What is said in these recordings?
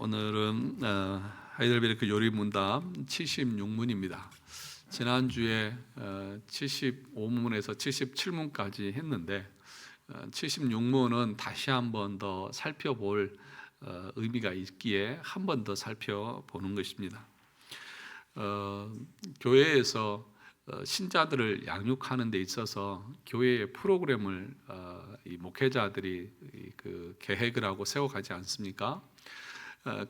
오늘은 하이델베르크 요리문답 76문입니다. 지난주에 75문에서 77문까지 했는데 76문은 다시 한 번 더 살펴볼 의미가 있기에 한 번 더 살펴보는 것입니다. 교회에서 신자들을 양육하는 데 있어서 교회의 프로그램을 이 목회자들이 그 계획을 하고 세워가지 않습니까?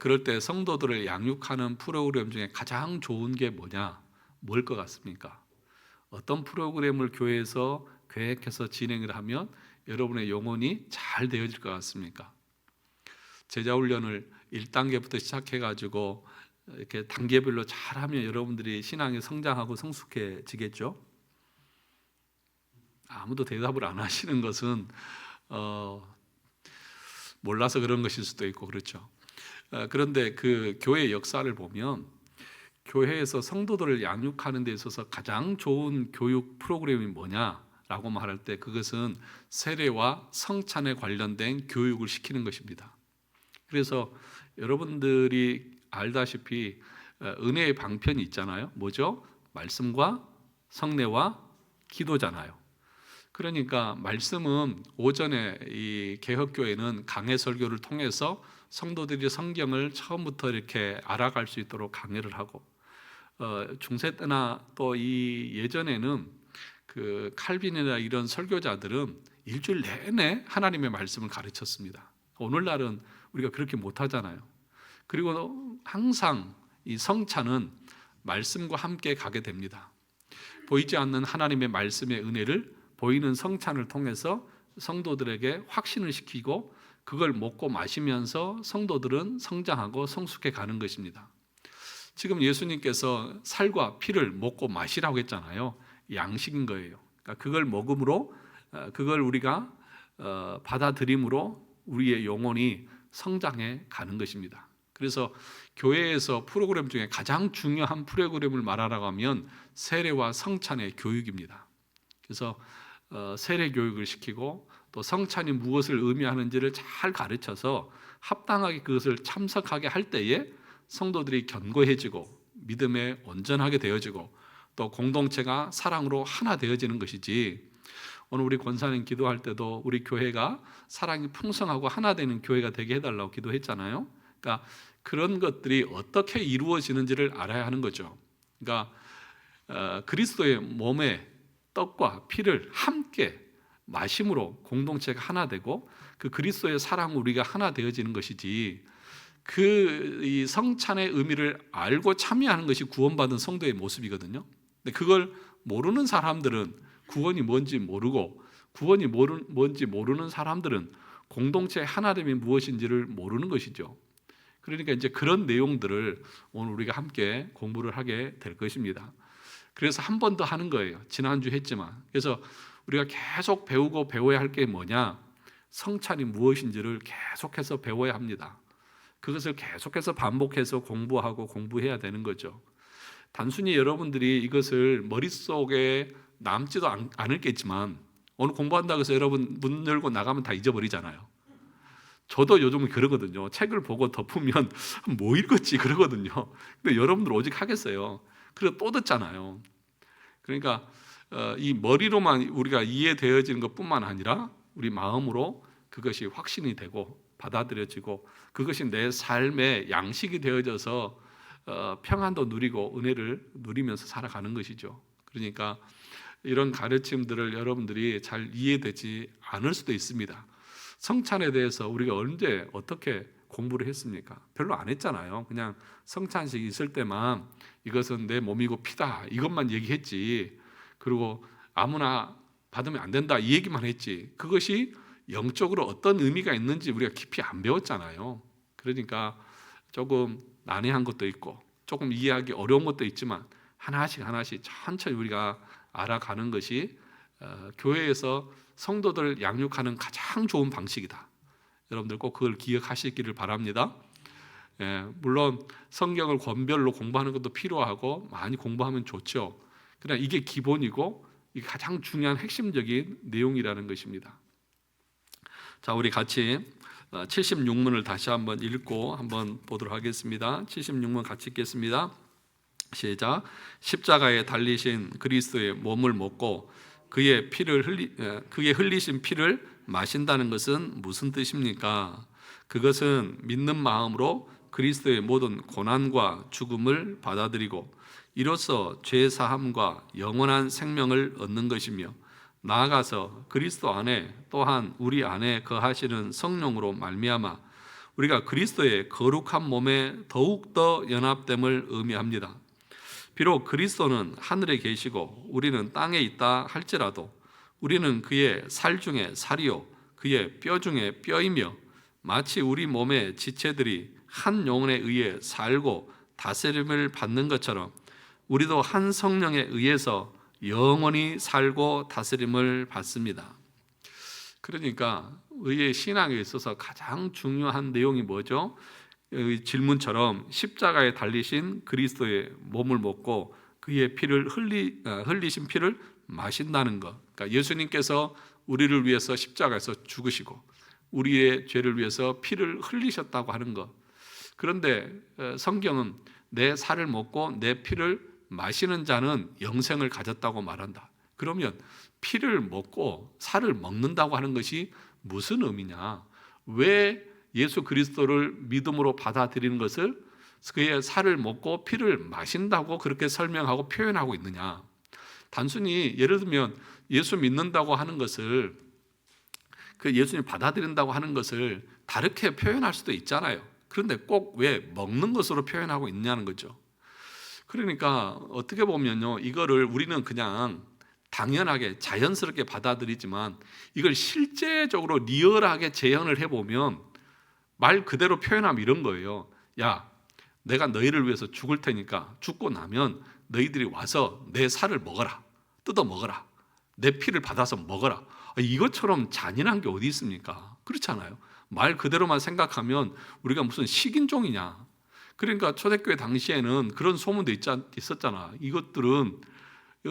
그럴 때 성도들을 양육하는 프로그램 중에 가장 좋은 게 뭐냐? 뭘 것 같습니까? 어떤 프로그램을 교회에서 계획해서 진행을 하면 여러분의 영혼이 잘 되어질 것 같습니까? 제자훈련을 1단계부터 시작해가지고 이렇게 단계별로 잘하면 여러분들이 신앙이 성장하고 성숙해지겠죠? 아무도 대답을 안 하시는 것은 몰라서 그런 것일 수도 있고 그렇죠. 그런데 그 교회 역사를 보면 교회에서 성도들을 양육하는 데 있어서 가장 좋은 교육 프로그램이 뭐냐라고 말할 때 그것은 세례와 성찬에 관련된 교육을 시키는 것입니다. 그래서 여러분들이 알다시피 은혜의 방편이 있잖아요. 뭐죠? 말씀과 성례와 기도잖아요. 그러니까 말씀은 오전에 이 개혁교회는 강해 설교를 통해서 성도들이 성경을 처음부터 이렇게 알아갈 수 있도록 강해를 하고 중세 때나 또 이 예전에는 그 칼빈이나 이런 설교자들은 일주일 내내 하나님의 말씀을 가르쳤습니다. 오늘날은 우리가 그렇게 못하잖아요. 그리고 항상 이 성찬은 말씀과 함께 가게 됩니다. 보이지 않는 하나님의 말씀의 은혜를 보이는 성찬을 통해서 성도들에게 확신을 시키고 그걸 먹고 마시면서 성도들은 성장하고 성숙해 가는 것입니다. 지금 예수님께서 살과 피를 먹고 마시라고 했잖아요. 양식인 거예요. 그러니까 그걸 먹음으로 그걸 우리가 받아들임으로 우리의 영혼이 성장해 가는 것입니다. 그래서 교회에서 프로그램 중에 가장 중요한 프로그램을 말하라고 하면 세례와 성찬의 교육입니다. 그래서 세례 교육을 시키고 또 성찬이 무엇을 의미하는지를 잘 가르쳐서 합당하게 그것을 참석하게 할 때에 성도들이 견고해지고 믿음에 온전하게 되어지고 또 공동체가 사랑으로 하나 되어지는 것이지. 오늘 우리 권사님 기도할 때도 우리 교회가 사랑이 풍성하고 하나 되는 교회가 되게 해달라고 기도했잖아요. 그러니까 그런 것들이 어떻게 이루어지는지를 알아야 하는 거죠. 그러니까 그리스도의 몸에 떡과 피를 함께 마심으로 공동체가 하나 되고 그 그리스도의 사랑 우리가 하나 되어지는 것이지 그 이 성찬의 의미를 알고 참여하는 것이 구원받은 성도의 모습이거든요. 근데 그걸 모르는 사람들은 구원이 뭔지 모르고 구원이 뭔지 모르는 사람들은 공동체의 하나됨이 무엇인지를 모르는 것이죠. 그러니까 이제 그런 내용들을 오늘 우리가 함께 공부를 하게 될 것입니다. 그래서 한 번 더 하는 거예요. 지난주 했지만. 그래서 우리가 계속 배우고 배워야 할 게 뭐냐? 성찬이 무엇인지를 계속해서 배워야 합니다. 그것을 계속해서 반복해서 공부하고 공부해야 되는 거죠. 단순히 여러분들이 이것을 머릿속에 남지도 않을겠지만 오늘 공부한다고 해서 여러분 문 열고 나가면 다 잊어버리잖아요. 저도 요즘은 그러거든요. 책을 보고 덮으면 뭐 읽었지 그러거든요. 근데 여러분들 오직 하겠어요. 그래서 또 듣잖아요. 그러니까 이 머리로만 우리가 이해되어지는 것뿐만 아니라 우리 마음으로 그것이 확신이 되고 받아들여지고 그것이 내 삶의 양식이 되어져서 평안도 누리고 은혜를 누리면서 살아가는 것이죠. 그러니까 이런 가르침들을 여러분들이 잘 이해되지 않을 수도 있습니다. 성찬에 대해서 우리가 언제 어떻게 공부를 했습니까? 별로 안 했잖아요. 그냥 성찬식 있을 때만 이것은 내 몸이고 피다 이것만 얘기했지. 그리고 아무나 받으면 안 된다 이 얘기만 했지. 그것이 영적으로 어떤 의미가 있는지 우리가 깊이 안 배웠잖아요. 그러니까 조금 난해한 것도 있고 조금 이해하기 어려운 것도 있지만 하나씩 천천히 우리가 알아가는 것이 교회에서 성도들을 양육하는 가장 좋은 방식이다. 여러분들 꼭 그걸 기억하시기를 바랍니다. 물론 성경을 권별로 공부하는 것도 필요하고 많이 공부하면 좋죠. 그러나 이게 기본이고 이게 가장 중요한 핵심적인 내용이라는 것입니다. 자, 우리 같이 76문을 다시 한번 읽고 한번 보도록 하겠습니다. 76문 같이 읽겠습니다. 시작. 십자가에 달리신 그리스도의 몸을 먹고 그의 흘리신 피를 마신다는 것은 무슨 뜻입니까? 그것은 믿는 마음으로 그리스도의 모든 고난과 죽음을 받아들이고 이로써 죄 사함과 영원한 생명을 얻는 것이며 나아가서 그리스도 안에 또한 우리 안에 거하시는 성령으로 말미암아 우리가 그리스도의 거룩한 몸에 더욱더 연합됨을 의미합니다. 비록 그리스도는 하늘에 계시고 우리는 땅에 있다 할지라도 우리는 그의 살 중에 살이요 그의 뼈 중에 뼈이며 마치 우리 몸의 지체들이 한 영혼에 의해 살고 다스림을 받는 것처럼 우리도 한 성령에 의해서 영원히 살고 다스림을 받습니다. 그러니까 우리의 신앙에 있어서 가장 중요한 내용이 뭐죠? 질문처럼 십자가에 달리신 그리스도의 몸을 먹고 그의 피를 흘리신 피를 마신다는 것. 그러니까 예수님께서 우리를 위해서 십자가에서 죽으시고 우리의 죄를 위해서 피를 흘리셨다고 하는 것. 그런데 성경은 내 살을 먹고 내 피를 마시는 자는 영생을 가졌다고 말한다. 그러면 피를 먹고 살을 먹는다고 하는 것이 무슨 의미냐? 왜 예수 그리스도를 믿음으로 받아들이는 것을 그의 살을 먹고 피를 마신다고 그렇게 설명하고 표현하고 있느냐? 단순히 예를 들면 예수 믿는다고 하는 것을 그 예수님 받아들인다고 하는 것을 다르게 표현할 수도 있잖아요. 그런데 꼭 왜 먹는 것으로 표현하고 있냐는 거죠. 그러니까 어떻게 보면요, 이거를 우리는 그냥 당연하게 자연스럽게 받아들이지만 이걸 실제적으로 리얼하게 재현을 해보면 말 그대로 표현하면 이런 거예요. 야, 내가 너희를 위해서 죽을 테니까 죽고 나면 너희들이 와서 내 살을 먹어라. 뜯어 먹어라. 내 피를 받아서 먹어라. 이것처럼 잔인한 게 어디 있습니까? 그렇잖아요. 말 그대로만 생각하면 우리가 무슨 식인종이냐. 그러니까 초대교회 당시에는 그런 소문도 있었잖아. 이것들은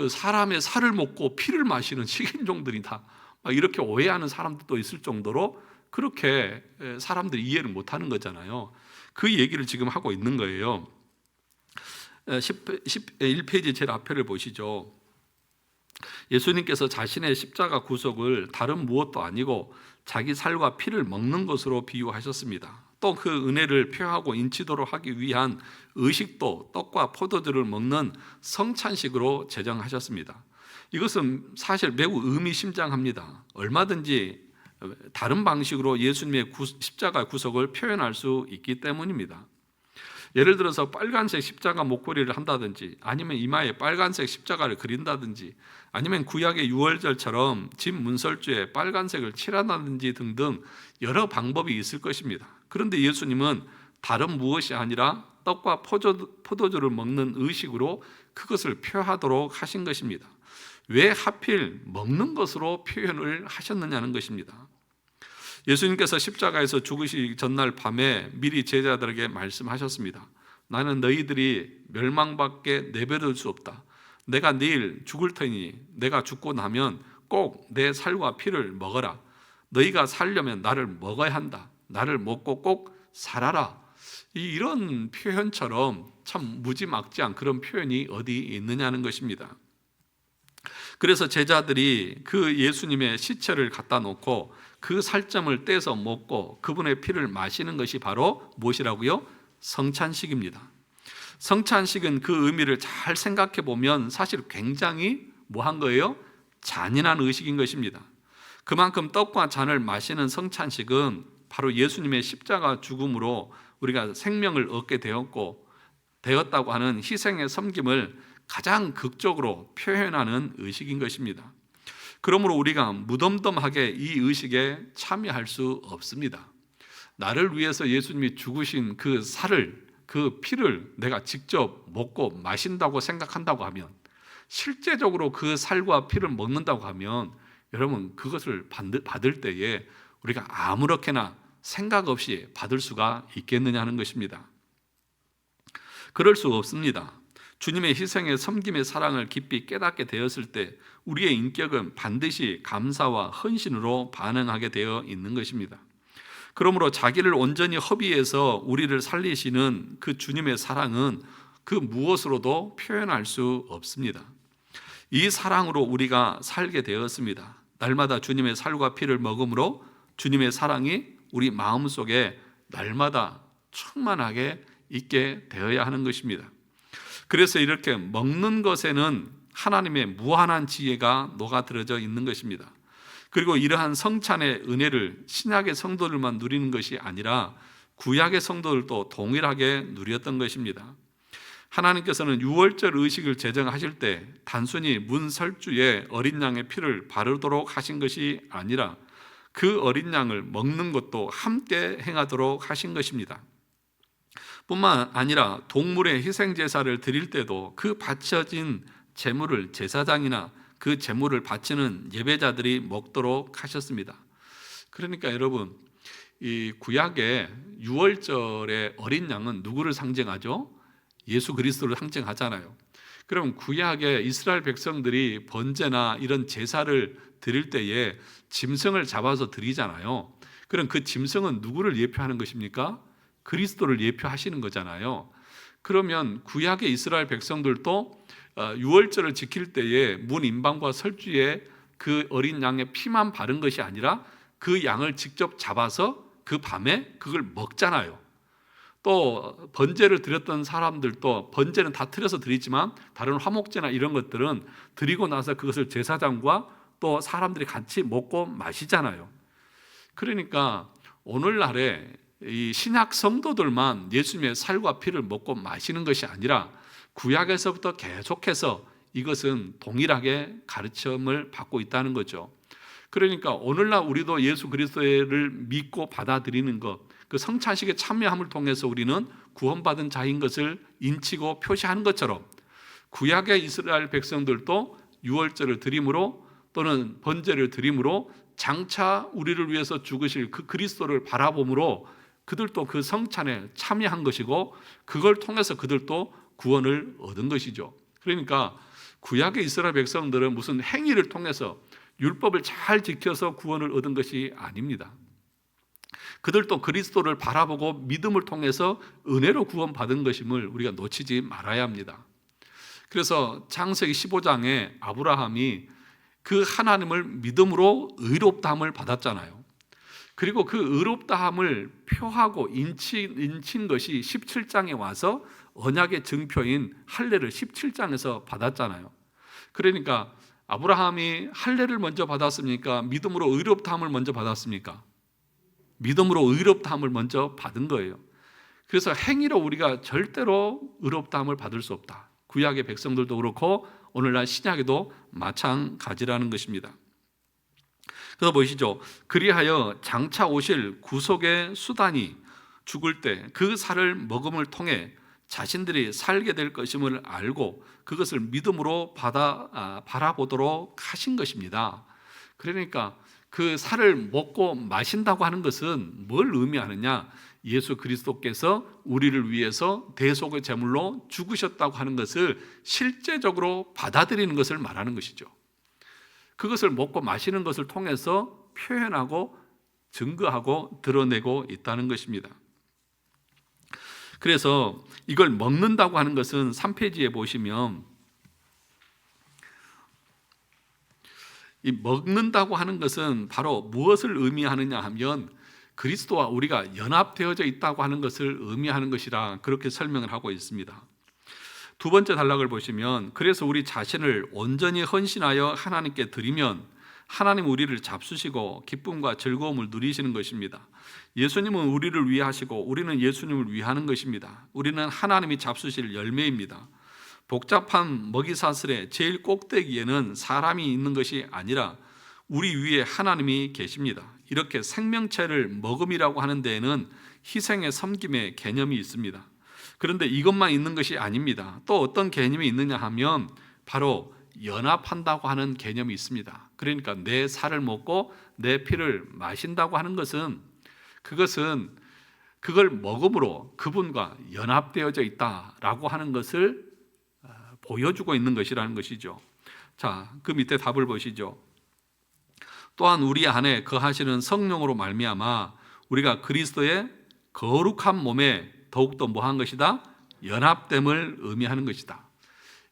사람의 살을 먹고 피를 마시는 식인종들이다. 이렇게 오해하는 사람들도 있을 정도로 그렇게 사람들이 이해를 못하는 거잖아요. 그 얘기를 지금 하고 있는 거예요. 1페이지 제일 앞에를 보시죠. 예수님께서 자신의 십자가 구속을 다른 무엇도 아니고 자기 살과 피를 먹는 것으로 비유하셨습니다. 또 그 은혜를 표하고 인치도록 하기 위한 의식도 떡과 포도주를 먹는 성찬식으로 제정하셨습니다. 이것은 사실 매우 의미심장합니다. 얼마든지 다른 방식으로 예수님의 십자가 구속을 표현할 수 있기 때문입니다. 예를 들어서 빨간색 십자가 목걸이를 한다든지 아니면 이마에 빨간색 십자가를 그린다든지 아니면 구약의 유월절처럼 집 문설주에 빨간색을 칠한다든지 등등 여러 방법이 있을 것입니다. 그런데 예수님은 다른 무엇이 아니라 떡과 포도주를 먹는 의식으로 그것을 표하도록 하신 것입니다. 왜 하필 먹는 것으로 표현을 하셨느냐는 것입니다. 예수님께서 십자가에서 죽으시기 전날 밤에 미리 제자들에게 말씀하셨습니다. 나는 너희들이 멸망밖에 내버릴 수 없다. 내가 내일 죽을 테니 내가 죽고 나면 꼭 내 살과 피를 먹어라. 너희가 살려면 나를 먹어야 한다. 나를 먹고 꼭 살아라. 이런 표현처럼 참 무지막지한 그런 표현이 어디 있느냐는 것입니다. 그래서 제자들이 그 예수님의 시체를 갖다 놓고 그 살점을 떼서 먹고 그분의 피를 마시는 것이 바로 무엇이라고요? 성찬식입니다. 성찬식은 그 의미를 잘 생각해 보면 사실 굉장히 뭐한 거예요? 잔인한 의식인 것입니다. 그만큼 떡과 잔을 마시는 성찬식은 바로 예수님의 십자가 죽음으로 우리가 생명을 얻게 되었다고 하는 희생의 섬김을 가장 극적으로 표현하는 의식인 것입니다. 그러므로 우리가 무덤덤하게 이 의식에 참여할 수 없습니다. 나를 위해서 예수님이 죽으신 그 살을, 그 피를 내가 직접 먹고 마신다고 생각한다고 하면, 실제적으로 그 살과 피를 먹는다고 하면 여러분 그것을 받을 때에 우리가 아무렇게나 생각 없이 받을 수가 있겠느냐 하는 것입니다. 그럴 수 없습니다. 주님의 희생의 섬김의 사랑을 깊이 깨닫게 되었을 때 우리의 인격은 반드시 감사와 헌신으로 반응하게 되어 있는 것입니다. 그러므로 자기를 온전히 허비해서 우리를 살리시는 그 주님의 사랑은 그 무엇으로도 표현할 수 없습니다. 이 사랑으로 우리가 살게 되었습니다. 날마다 주님의 살과 피를 먹음으로 주님의 사랑이 우리 마음속에 날마다 충만하게 있게 되어야 하는 것입니다. 그래서 이렇게 먹는 것에는 하나님의 무한한 지혜가 녹아들어져 있는 것입니다. 그리고 이러한 성찬의 은혜를 신약의 성도들만 누리는 것이 아니라 구약의 성도들도 동일하게 누렸던 것입니다. 하나님께서는 유월절 의식을 제정하실 때 단순히 문설주에 어린 양의 피를 바르도록 하신 것이 아니라 그 어린 양을 먹는 것도 함께 행하도록 하신 것입니다. 뿐만 아니라 동물의 희생제사를 드릴 때도 그 바쳐진 제물을 제사장이나 그 제물을 바치는 예배자들이 먹도록 하셨습니다. 그러니까 여러분, 이 구약의 유월절의 어린 양은 누구를 상징하죠? 예수 그리스도를 상징하잖아요. 그럼 구약의 이스라엘 백성들이 번제나 이런 제사를 드릴 때에 짐승을 잡아서 드리잖아요. 그럼 그 짐승은 누구를 예표하는 것입니까? 그리스도를 예표하시는 거잖아요. 그러면 구약의 이스라엘 백성들도 유월절을 지킬 때에 문 임방과 설주에 그 어린 양의 피만 바른 것이 아니라 그 양을 직접 잡아서 그 밤에 그걸 먹잖아요. 또 번제를 드렸던 사람들도 번제는 다 틀어서 드리지만 다른 화목제나 이런 것들은 드리고 나서 그것을 제사장과 또 사람들이 같이 먹고 마시잖아요. 그러니까 오늘날에 이 신약 성도들만 예수님의 살과 피를 먹고 마시는 것이 아니라 구약에서부터 계속해서 이것은 동일하게 가르침을 받고 있다는 거죠. 그러니까 오늘날 우리도 예수 그리스도를 믿고 받아들이는 것, 그 성찬식에 참여함을 통해서 우리는 구원받은 자인 것을 인치고 표시하는 것처럼 구약의 이스라엘 백성들도 유월절을 드림으로 또는 번제를 드림으로 장차 우리를 위해서 죽으실 그 그리스도를 바라봄으로 그들도 그 성찬에 참여한 것이고 그걸 통해서 그들도 구원을 얻은 것이죠. 그러니까 구약의 이스라엘 백성들은 무슨 행위를 통해서 율법을 잘 지켜서 구원을 얻은 것이 아닙니다. 그들도 그리스도를 바라보고 믿음을 통해서 은혜로 구원받은 것임을 우리가 놓치지 말아야 합니다. 그래서 창세기 15장에 아브라함이 그 하나님을 믿음으로 의롭다함을 받았잖아요. 그리고 그 의롭다함을 표하고 인친 것이 17장에 와서 언약의 증표인 할례를 17장에서 받았잖아요. 그러니까 아브라함이 할례를 먼저 받았습니까? 믿음으로 의롭다함을 먼저 받았습니까? 믿음으로 의롭다함을 먼저 받은 거예요. 그래서 행위로 우리가 절대로 의롭다함을 받을 수 없다. 구약의 백성들도 그렇고 오늘날 신약에도 마찬가지라는 것입니다. 그래서 보시죠. 그리하여 장차 오실 구속의 수단이 죽을 때 그 살을 먹음을 통해 자신들이 살게 될 것임을 알고 그것을 믿음으로 바라보도록 하신 것입니다. 그러니까 그 살을 먹고 마신다고 하는 것은 뭘 의미하느냐? 예수 그리스도께서 우리를 위해서 대속의 제물로 죽으셨다고 하는 것을 실제적으로 받아들이는 것을 말하는 것이죠. 그것을 먹고 마시는 것을 통해서 표현하고 증거하고 드러내고 있다는 것입니다. 그래서 이걸 먹는다고 하는 것은 3페이지에 보시면 이 먹는다고 하는 것은 바로 무엇을 의미하느냐 하면 그리스도와 우리가 연합되어져 있다고 하는 것을 의미하는 것이라 그렇게 설명을 하고 있습니다. 두 번째 단락을 보시면 그래서 우리 자신을 온전히 헌신하여 하나님께 드리면 하나님 우리를 잡수시고 기쁨과 즐거움을 누리시는 것입니다. 예수님은 우리를 위하시고 우리는 예수님을 위하는 것입니다. 우리는 하나님이 잡수실 열매입니다. 복잡한 먹이사슬의 제일 꼭대기에는 사람이 있는 것이 아니라 우리 위에 하나님이 계십니다. 이렇게 생명체를 먹음이라고 하는 데에는 희생의 섬김의 개념이 있습니다. 그런데 이것만 있는 것이 아닙니다. 또 어떤 개념이 있느냐 하면 바로 연합한다고 하는 개념이 있습니다. 그러니까 내 살을 먹고 내 피를 마신다고 하는 것은 그걸 먹음으로 그분과 연합되어져 있다라고 하는 것을 보여주고 있는 것이라는 것이죠. 자, 그 밑에 답을 보시죠. 또한 우리 안에 거하시는 성령으로 말미암아 우리가 그리스도의 거룩한 몸에 더욱더 뭐한 것이다? 연합됨을 의미하는 것이다.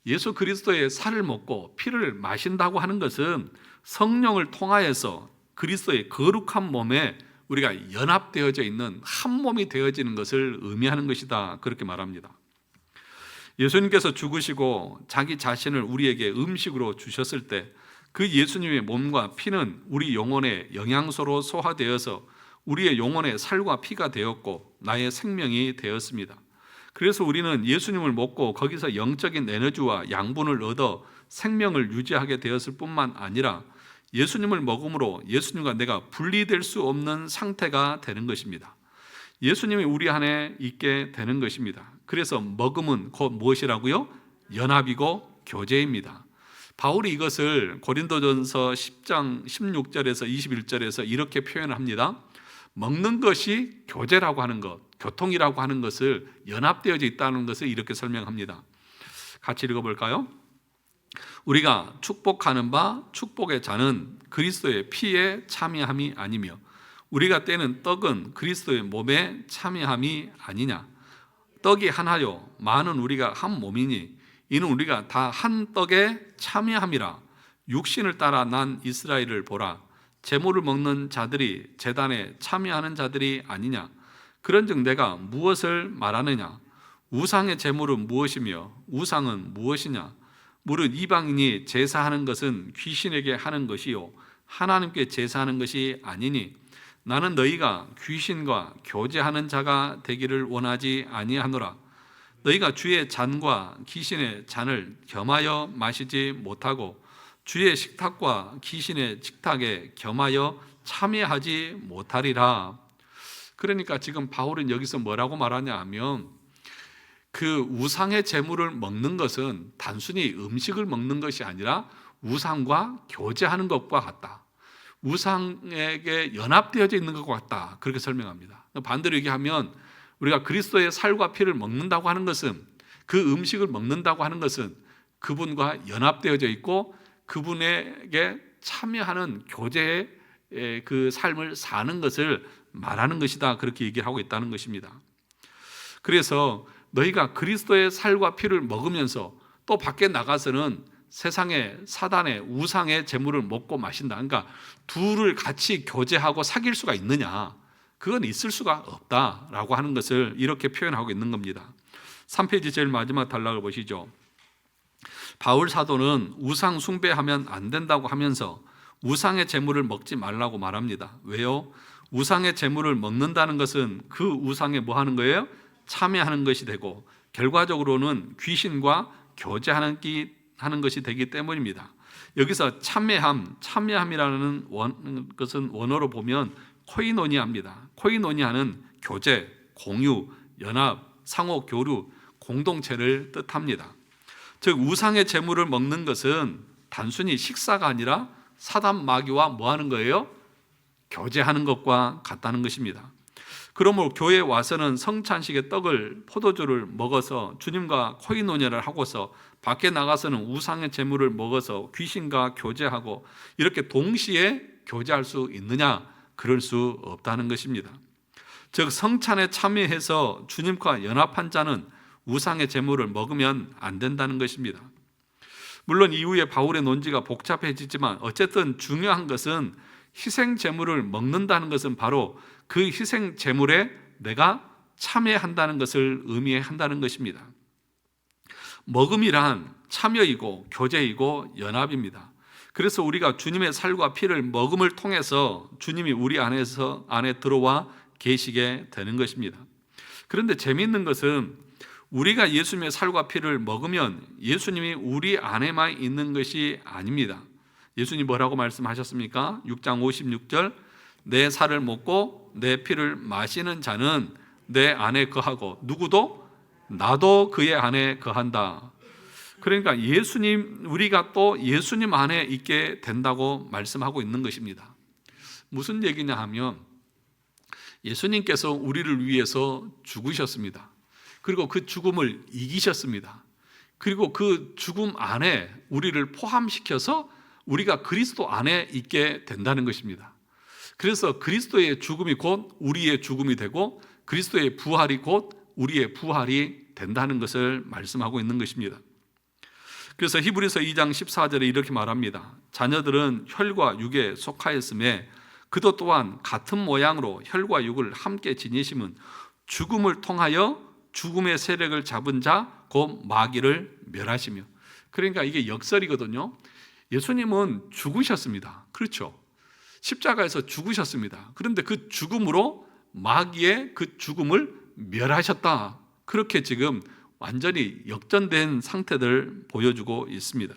예수 그리스도의 살을 먹고 피를 마신다고 하는 것은 성령을 통하여서 그리스도의 거룩한 몸에 우리가 연합되어져 있는 한 몸이 되어지는 것을 의미하는 것이다. 그렇게 말합니다. 예수님께서 죽으시고 자기 자신을 우리에게 음식으로 주셨을 때 그 예수님의 몸과 피는 우리 영혼의 영양소로 소화되어서 우리의 영혼의 살과 피가 되었고 나의 생명이 되었습니다. 그래서 우리는 예수님을 먹고 거기서 영적인 에너지와 양분을 얻어 생명을 유지하게 되었을 뿐만 아니라 예수님을 먹음으로 예수님과 내가 분리될 수 없는 상태가 되는 것입니다. 예수님이 우리 안에 있게 되는 것입니다. 그래서 먹음은 곧 무엇이라고요? 연합이고 교제입니다. 바울이 이것을 고린도전서 10장 16절에서 21절에서 이렇게 표현을 합니다. 먹는 것이 교제라고 하는 것, 교통이라고 하는 것을 연합되어져 있다는 것을 이렇게 설명합니다. 같이 읽어볼까요? 우리가 축복하는 바 축복의 잔은 그리스도의 피에 참여함이 아니며 우리가 떼는 떡은 그리스도의 몸에 참여함이 아니냐. 떡이 하나요 많은 우리가 한 몸이니 이는 우리가 다 한 떡에 참여함이라. 육신을 따라 난 이스라엘을 보라. 제물을 먹는 자들이 제단에 참여하는 자들이 아니냐. 그런즉 내가 무엇을 말하느냐. 우상의 제물은 무엇이며 우상은 무엇이냐. 무릇 이방인이 제사하는 것은 귀신에게 하는 것이요 하나님께 제사하는 것이 아니니 나는 너희가 귀신과 교제하는 자가 되기를 원하지 아니하노라. 너희가 주의 잔과 귀신의 잔을 겸하여 마시지 못하고 주의 식탁과 귀신의 식탁에 겸하여 참여하지 못하리라. 그러니까 지금 바울은 여기서 뭐라고 말하냐 하면 그 우상의 제물을 먹는 것은 단순히 음식을 먹는 것이 아니라 우상과 교제하는 것과 같다. 우상에게 연합되어져 있는 것과 같다. 그렇게 설명합니다. 반대로 얘기하면 우리가 그리스도의 살과 피를 먹는다고 하는 것은 그 음식을 먹는다고 하는 것은 그분과 연합되어져 있고 그분에게 참여하는 교제의 그 삶을 사는 것을 말하는 것이다. 그렇게 얘기를 하고 있다는 것입니다. 그래서 너희가 그리스도의 살과 피를 먹으면서 또 밖에 나가서는 세상의 사단의 우상의 재물을 먹고 마신다. 그러니까 둘을 같이 교제하고 사귈 수가 있느냐? 그건 있을 수가 없다라고 하는 것을 이렇게 표현하고 있는 겁니다. 3페이지 제일 마지막 단락을 보시죠. 바울 사도는 우상 숭배하면 안 된다고 하면서 우상의 재물을 먹지 말라고 말합니다. 왜요? 우상의 재물을 먹는다는 것은 그 우상에 뭐 하는 거예요? 참여하는 것이 되고 결과적으로는 귀신과 교제하는 것이 되기 때문입니다. 여기서 참여함이라는 것은 원어로 보면 코이노니아입니다. 코이노니아는 교제, 공유, 연합, 상호 교류, 공동체를 뜻합니다. 즉 우상의 재물을 먹는 것은 단순히 식사가 아니라 사단 마귀와 뭐 하는 거예요? 교제하는 것과 같다는 것입니다. 그러므로 교회에 와서는 성찬식의 떡을 포도주를 먹어서 주님과 코이노니아를 하고서 밖에 나가서는 우상의 제물을 먹어서 귀신과 교제하고 이렇게 동시에 교제할 수 있느냐? 그럴 수 없다는 것입니다. 즉 성찬에 참여해서 주님과 연합한 자는 우상의 제물을 먹으면 안 된다는 것입니다. 물론 이후에 바울의 논지가 복잡해지지만 어쨌든 중요한 것은 희생 제물을 먹는다는 것은 바로 그 희생 제물에 내가 참여한다는 것을 의미한다는 것입니다. 먹음이란 참여이고 교제이고 연합입니다. 그래서 우리가 주님의 살과 피를 먹음을 통해서 주님이 우리 안에 들어와 계시게 되는 것입니다. 그런데 재미있는 것은 우리가 예수님의 살과 피를 먹으면 예수님이 우리 안에만 있는 것이 아닙니다. 예수님 뭐라고 말씀하셨습니까? 6장 56절 내 살을 먹고 내 피를 마시는 자는 내 안에 거하고 누구도 나도 그의 안에 거한다. 그러니까 우리가 또 예수님 안에 있게 된다고 말씀하고 있는 것입니다. 무슨 얘기냐 하면 예수님께서 우리를 위해서 죽으셨습니다. 그리고 그 죽음을 이기셨습니다. 그리고 그 죽음 안에 우리를 포함시켜서 우리가 그리스도 안에 있게 된다는 것입니다. 그래서 그리스도의 죽음이 곧 우리의 죽음이 되고 그리스도의 부활이 곧 우리의 부활이 된다는 것을 말씀하고 있는 것입니다. 그래서 히브리서 2장 14절에 이렇게 말합니다. 자녀들은 혈과 육에 속하였음에 그도 또한 같은 모양으로 혈과 육을 함께 지니심은 죽음을 통하여 죽음의 세력을 잡은 자 곧 마귀를 멸하시며. 그러니까 이게 역설이거든요. 예수님은 죽으셨습니다. 그렇죠? 십자가에서 죽으셨습니다. 그런데 그 죽음으로 마귀의 그 죽음을 멸하셨다. 그렇게 지금 완전히 역전된 상태를 보여주고 있습니다.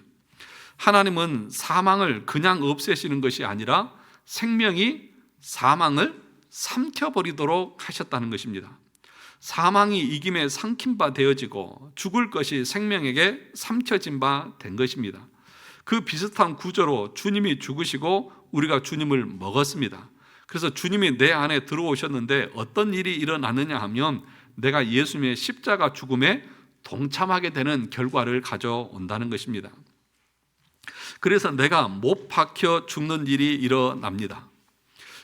하나님은 사망을 그냥 없애시는 것이 아니라 생명이 사망을 삼켜버리도록 하셨다는 것입니다. 사망이 이김에 삼킨 바 되어지고 죽을 것이 생명에게 삼켜진 바 된 것입니다. 그 비슷한 구조로 주님이 죽으시고 우리가 주님을 먹었습니다. 그래서 주님이 내 안에 들어오셨는데 어떤 일이 일어나느냐 하면 내가 예수님의 십자가 죽음에 동참하게 되는 결과를 가져온다는 것입니다. 그래서 내가 못 박혀 죽는 일이 일어납니다.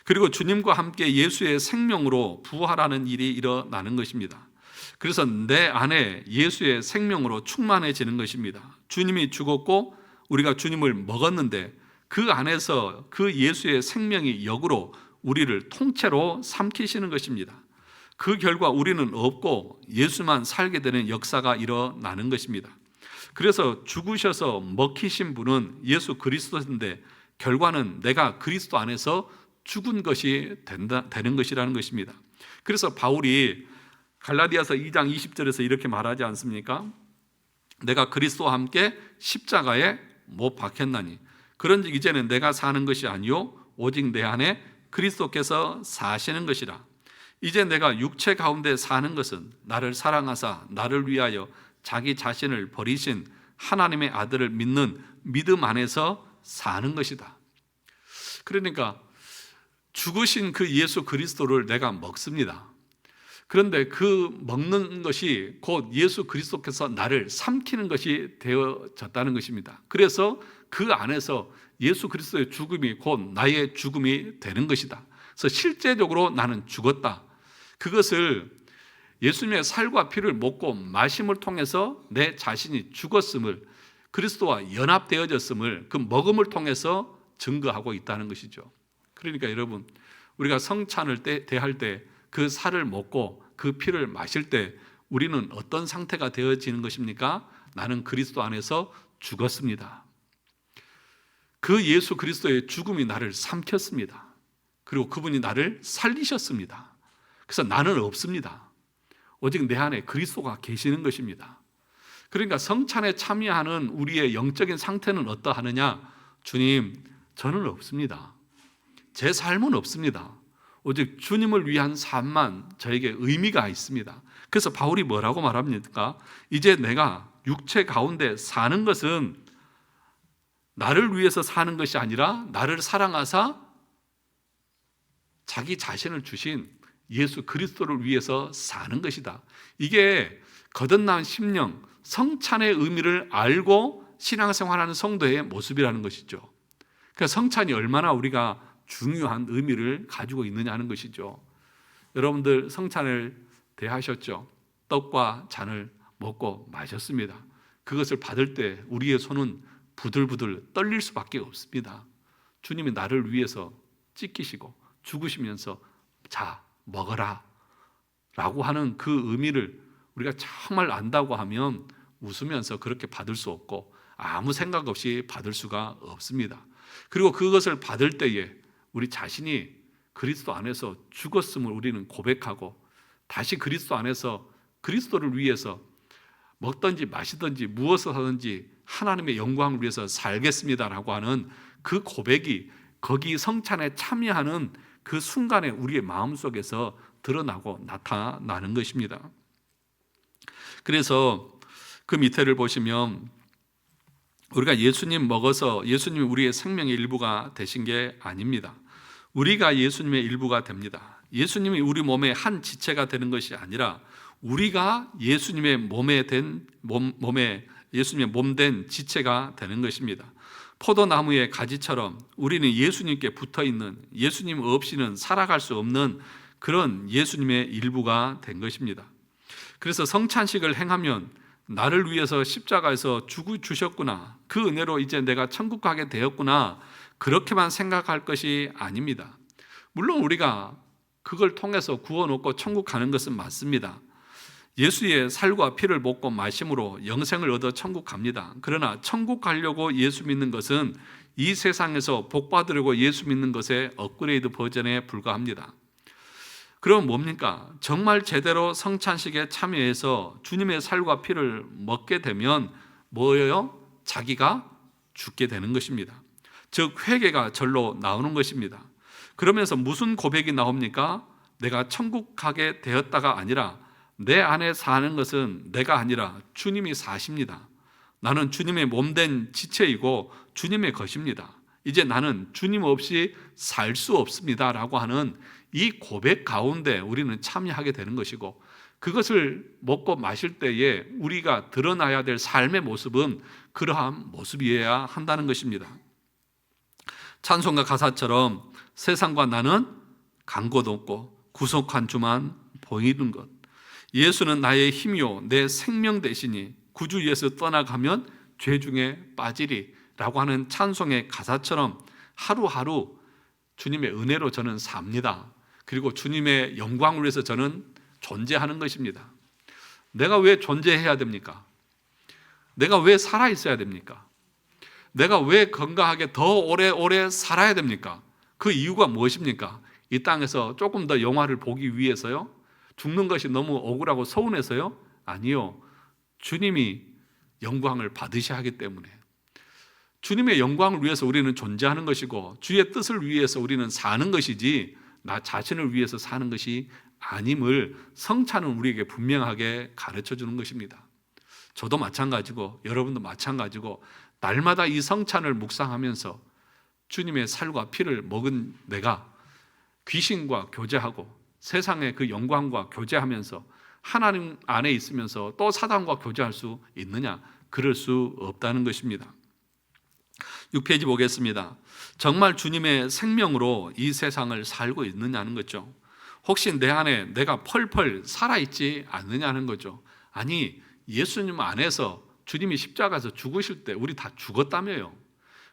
그리고 주님과 함께 예수의 생명으로 부활하는 일이 일어나는 것입니다. 그래서 내 안에 예수의 생명으로 충만해지는 것입니다. 주님이 죽었고 우리가 주님을 먹었는데 그 안에서 그 예수의 생명이 역으로 우리를 통째로 삼키시는 것입니다. 그 결과 우리는 없고 예수만 살게 되는 역사가 일어나는 것입니다. 그래서 죽으셔서 먹히신 분은 예수 그리스도인데 결과는 내가 그리스도 안에서 죽은 것이 되는 것이라는 것입니다. 그래서 바울이 갈라디아서 2장 20절에서 이렇게 말하지 않습니까? 내가 그리스도와 함께 십자가에 못 박혔나니 그런즉 이제는 내가 사는 것이 아니요 오직 내 안에 그리스도께서 사시는 것이라. 이제 내가 육체 가운데 사는 것은 나를 사랑하사 나를 위하여 자기 자신을 버리신 하나님의 아들을 믿는 믿음 안에서 사는 것이다. 그러니까 죽으신 그 예수 그리스도를 내가 먹습니다. 그런데 그 먹는 것이 곧 예수 그리스도께서 나를 삼키는 것이 되어졌다는 것입니다. 그래서 그 안에서 예수 그리스도의 죽음이 곧 나의 죽음이 되는 것이다. 그래서 실제적으로 나는 죽었다. 그것을 예수님의 살과 피를 먹고 마심을 통해서 내 자신이 죽었음을, 그리스도와 연합되어졌음을 그 먹음을 통해서 증거하고 있다는 것이죠. 그러니까 여러분, 우리가 성찬을 대할 때 그 살을 먹고 그 피를 마실 때 우리는 어떤 상태가 되어지는 것입니까? 나는 그리스도 안에서 죽었습니다. 그 예수 그리스도의 죽음이 나를 삼켰습니다. 그리고 그분이 나를 살리셨습니다. 그래서 나는 없습니다. 오직 내 안에 그리스도가 계시는 것입니다. 그러니까 성찬에 참여하는 우리의 영적인 상태는 어떠하느냐? 주님, 저는 없습니다. 제 삶은 없습니다. 오직 주님을 위한 삶만 저에게 의미가 있습니다. 그래서 바울이 뭐라고 말합니까? 이제 내가 육체 가운데 사는 것은 나를 위해서 사는 것이 아니라 나를 사랑하사 자기 자신을 주신 예수 그리스도를 위해서 사는 것이다. 이게 거듭난 심령, 성찬의 의미를 알고 신앙생활하는 성도의 모습이라는 것이죠. 그러니까 성찬이 얼마나 우리가 중요한 의미를 가지고 있느냐 하는 것이죠. 여러분들 성찬을 대하셨죠? 떡과 잔을 먹고 마셨습니다. 그것을 받을 때 우리의 손은 부들부들 떨릴 수밖에 없습니다. 주님이 나를 위해서 찢기시고 죽으시면서 자, 먹어라 라고 하는 그 의미를 우리가 정말 안다고 하면 웃으면서 그렇게 받을 수 없고 아무 생각 없이 받을 수가 없습니다. 그리고 그것을 받을 때에 우리 자신이 그리스도 안에서 죽었음을 우리는 고백하고 다시 그리스도 안에서 그리스도를 위해서 먹든지 마시든지 무엇을 하든지 하나님의 영광을 위해서 살겠습니다라고 하는 그 고백이 거기 성찬에 참여하는 그 순간에 우리의 마음속에서 드러나고 나타나는 것입니다. 그래서 그 밑에를 보시면 우리가 예수님 먹어서 예수님이 우리의 생명의 일부가 되신 게 아닙니다. 우리가 예수님의 일부가 됩니다. 예수님이 우리 몸의 한 지체가 되는 것이 아니라 우리가 예수님의 예수님의 몸 된 지체가 되는 것입니다. 포도나무의 가지처럼 우리는 예수님께 붙어있는, 예수님 없이는 살아갈 수 없는 그런 예수님의 일부가 된 것입니다. 그래서 성찬식을 행하면 나를 위해서 십자가에서 죽으셨구나, 그 은혜로 이제 내가 천국 가게 되었구나, 그렇게만 생각할 것이 아닙니다. 물론 우리가 그걸 통해서 구원 얻고 천국 가는 것은 맞습니다. 예수의 살과 피를 먹고 마심으로 영생을 얻어 천국 갑니다. 그러나 천국 가려고 예수 믿는 것은 이 세상에서 복 받으려고 예수 믿는 것의 업그레이드 버전에 불과합니다. 그럼 뭡니까? 정말 제대로 성찬식에 참여해서 주님의 살과 피를 먹게 되면 뭐예요? 자기가 죽게 되는 것입니다. 즉 회개가 절로 나오는 것입니다. 그러면서 무슨 고백이 나옵니까? 내가 천국 가게 되었다가 아니라 내 안에 사는 것은 내가 아니라 주님이 사십니다. 나는 주님의 몸된 지체이고 주님의 것입니다. 이제 나는 주님 없이 살 수 없습니다 라고 하는 이 고백 가운데 우리는 참여하게 되는 것이고, 그것을 먹고 마실 때에 우리가 드러나야 될 삶의 모습은 그러한 모습이어야 한다는 것입니다. 찬송가 가사처럼 세상과 나는 간 곳 없고 구속한 주만 보이는 것, 예수는 나의 힘이요 내 생명 되시니 구주 예수 떠나가면 죄 중에 빠지리 라고 하는 찬송의 가사처럼 하루하루 주님의 은혜로 저는 삽니다. 그리고 주님의 영광을 위해서 저는 존재하는 것입니다. 내가 왜 존재해야 됩니까? 내가 왜 살아있어야 됩니까? 내가 왜 건강하게 더 오래오래 살아야 됩니까? 그 이유가 무엇입니까? 이 땅에서 조금 더 영화를 보기 위해서요? 죽는 것이 너무 억울하고 서운해서요? 아니요. 주님이 영광을 받으셔야 하기 때문에, 주님의 영광을 위해서 우리는 존재하는 것이고 주의 뜻을 위해서 우리는 사는 것이지 나 자신을 위해서 사는 것이 아님을 성찬은 우리에게 분명하게 가르쳐 주는 것입니다. 저도 마찬가지고 여러분도 마찬가지고 날마다 이 성찬을 묵상하면서 주님의 살과 피를 먹은 내가 귀신과 교제하고 세상의 그 영광과 교제하면서 하나님 안에 있으면서 또 사단과 교제할 수 있느냐? 그럴 수 없다는 것입니다. 6페이지 보겠습니다. 정말 주님의 생명으로 이 세상을 살고 있느냐는 거죠. 혹시 내 안에 내가 펄펄 살아있지 않느냐는 거죠. 아니, 예수님 안에서 주님이 십자가에서 죽으실 때 우리 다 죽었다며요.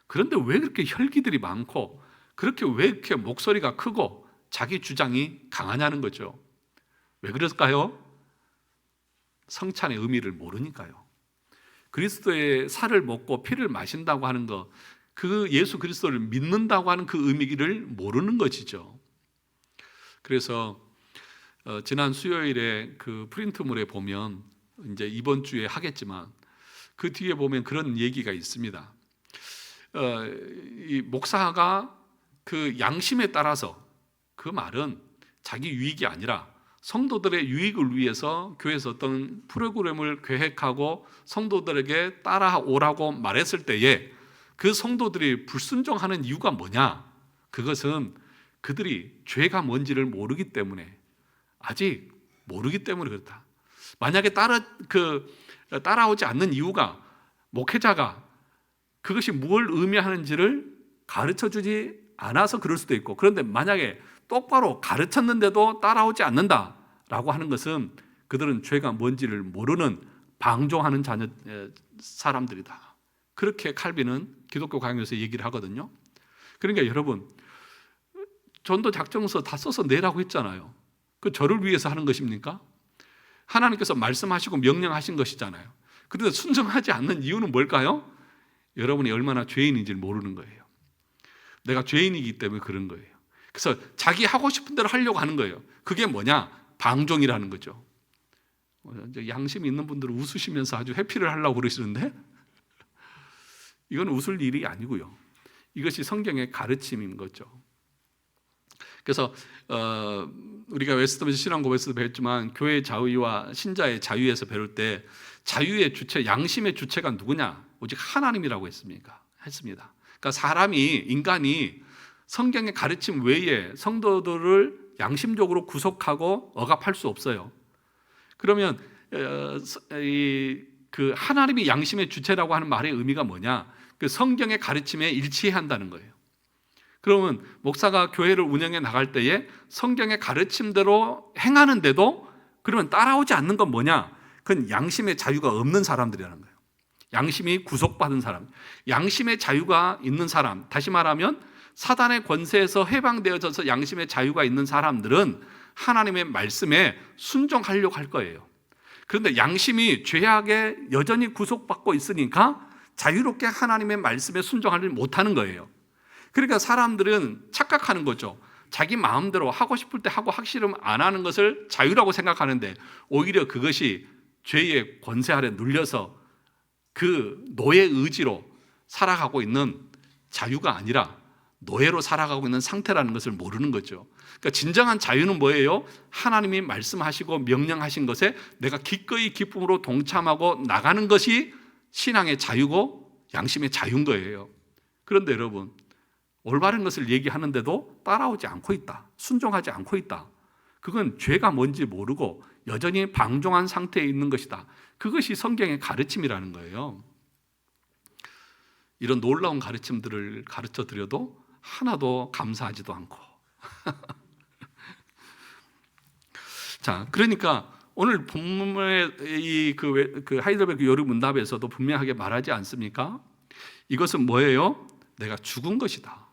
그런데 왜 그렇게 혈기들이 많고 그렇게 왜 이렇게 목소리가 크고 자기 주장이 강하냐는 거죠. 왜 그럴까요? 성찬의 의미를 모르니까요. 그리스도의 살을 먹고 피를 마신다고 하는 것, 그 예수 그리스도를 믿는다고 하는 그 의미를 모르는 것이죠. 그래서 지난 수요일에 그 프린트물에 보면 이제 이번 주에 하겠지만 그 뒤에 보면 그런 얘기가 있습니다. 이 목사가 그 양심에 따라서, 그 말은 자기 유익이 아니라 성도들의 유익을 위해서 교회에서 어떤 프로그램을 계획하고 성도들에게 따라오라고 말했을 때에 그 성도들이 불순종하는 이유가 뭐냐? 그것은 그들이 죄가 뭔지를 모르기 때문에, 아직 모르기 때문에 그렇다. 만약에 따라오지 않는 이유가 목회자가 그것이 뭘 의미하는지를 가르쳐주지 않아서 그럴 수도 있고, 그런데 만약에 똑바로 가르쳤는데도 따라오지 않는다라고 하는 것은 그들은 죄가 뭔지를 모르는 방종하는 사람들이다. 그렇게 칼빈은 기독교 강요에서 얘기를 하거든요. 그러니까 여러분, 전도 작정서 다 써서 내라고 했잖아요. 그 저를 위해서 하는 것입니까? 하나님께서 말씀하시고 명령하신 것이잖아요. 그런데 순종하지 않는 이유는 뭘까요? 여러분이 얼마나 죄인인지를 모르는 거예요. 내가 죄인이기 때문에 그런 거예요. 그래서 자기 하고 싶은 대로 하려고 하는 거예요. 그게 뭐냐? 방종이라는 거죠. 양심 있는 분들은 웃으시면서 아주 회피를 하려고 그러시는데 이건 웃을 일이 아니고요. 이것이 성경의 가르침인 거죠. 그래서 우리가 웨스트민스터 신앙고백에서도 배웠지만 교회의 자유와 신자의 자유에서 배울 때 자유의 주체, 양심의 주체가 누구냐? 오직 하나님이라고 했습니다. 그러니까 인간이 성경의 가르침 외에 성도들을 양심적으로 구속하고 억압할 수 없어요. 그러면 그 하나님이 양심의 주체라고 하는 말의 의미가 뭐냐? 그 성경의 가르침에 일치해야 한다는 거예요. 그러면 목사가 교회를 운영해 나갈 때에 성경의 가르침대로 행하는데도 그러면 따라오지 않는 건 뭐냐? 그건 양심의 자유가 없는 사람들이라는 거예요. 양심이 구속받은 사람, 양심의 자유가 있는 사람, 다시 말하면 사단의 권세에서 해방되어져서 양심의 자유가 있는 사람들은 하나님의 말씀에 순종하려고 할 거예요. 그런데 양심이 죄악에 여전히 구속받고 있으니까 자유롭게 하나님의 말씀에 순종하지 못하는 거예요. 그러니까 사람들은 착각하는 거죠. 자기 마음대로 하고 싶을 때 하고 하기 싫으면 안 하는 것을 자유라고 생각하는데 오히려 그것이 죄의 권세 아래 눌려서 그 노예 의지로 살아가고 있는 자유가 아니라 노예로 살아가고 있는 상태라는 것을 모르는 거죠. 그러니까 진정한 자유는 뭐예요? 하나님이 말씀하시고 명령하신 것에 내가 기꺼이 기쁨으로 동참하고 나가는 것이 신앙의 자유고 양심의 자유인 거예요. 그런데 여러분, 올바른 것을 얘기하는데도 따라오지 않고 있다, 순종하지 않고 있다, 그건 죄가 뭔지 모르고 여전히 방종한 상태에 있는 것이다. 그것이 성경의 가르침이라는 거예요. 이런 놀라운 가르침들을 가르쳐 드려도 하나도 감사하지도 않고 자, 그러니까 오늘 본문의 그 하이델베르크 요리 문답에서도 분명하게 말하지 않습니까? 이것은 뭐예요? 내가 죽은 것이다.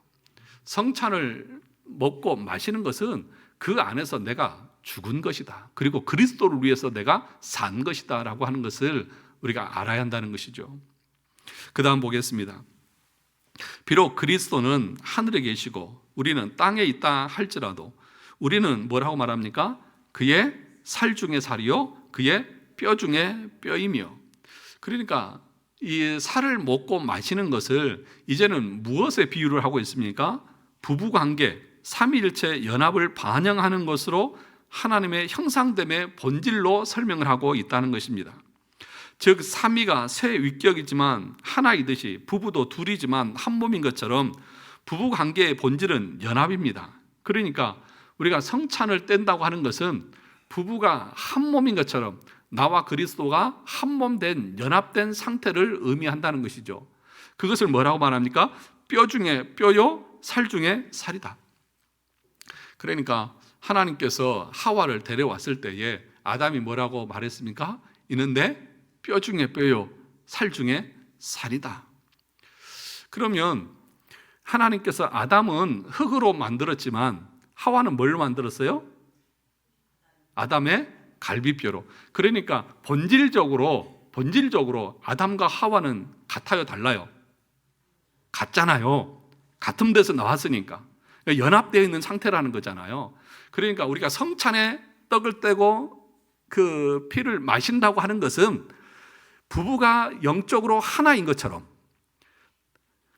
성찬을 먹고 마시는 것은 그 안에서 내가 죽은 것이다. 그리고 그리스도를 위해서 내가 산 것이다 라고 하는 것을 우리가 알아야 한다는 것이죠. 그 다음 보겠습니다. 비록 그리스도는 하늘에 계시고 우리는 땅에 있다 할지라도 우리는 뭐라고 말합니까? 그의 살 중에 살이요 그의 뼈 중에 뼈이며, 그러니까 이 살을 먹고 마시는 것을 이제는 무엇에 비유를 하고 있습니까? 부부관계, 삼위일체 연합을 반영하는 것으로 하나님의 형상됨의 본질로 설명을 하고 있다는 것입니다. 즉 삼위가 세 위격이지만 하나이듯이 부부도 둘이지만 한 몸인 것처럼 부부관계의 본질은 연합입니다. 그러니까 우리가 성찬을 뗀다고 하는 것은 부부가 한 몸인 것처럼 나와 그리스도가 한 몸 된 연합된 상태를 의미한다는 것이죠. 그것을 뭐라고 말합니까? 뼈 중에 뼈요 살 중에 살이다. 그러니까 하나님께서 하와를 데려왔을 때에 아담이 뭐라고 말했습니까? 이는 내 뼈 중에 뼈요 살 중에 살이다. 그러면 하나님께서 아담은 흙으로 만들었지만 하와는 뭘로 만들었어요? 아담의 갈비뼈로. 그러니까 본질적으로 아담과 하와는 같아요, 달라요? 같잖아요. 같은 데서 나왔으니까. 그러니까 연합되어 있는 상태라는 거잖아요. 그러니까 우리가 성찬에 떡을 떼고 그 피를 마신다고 하는 것은 부부가 영적으로 하나인 것처럼,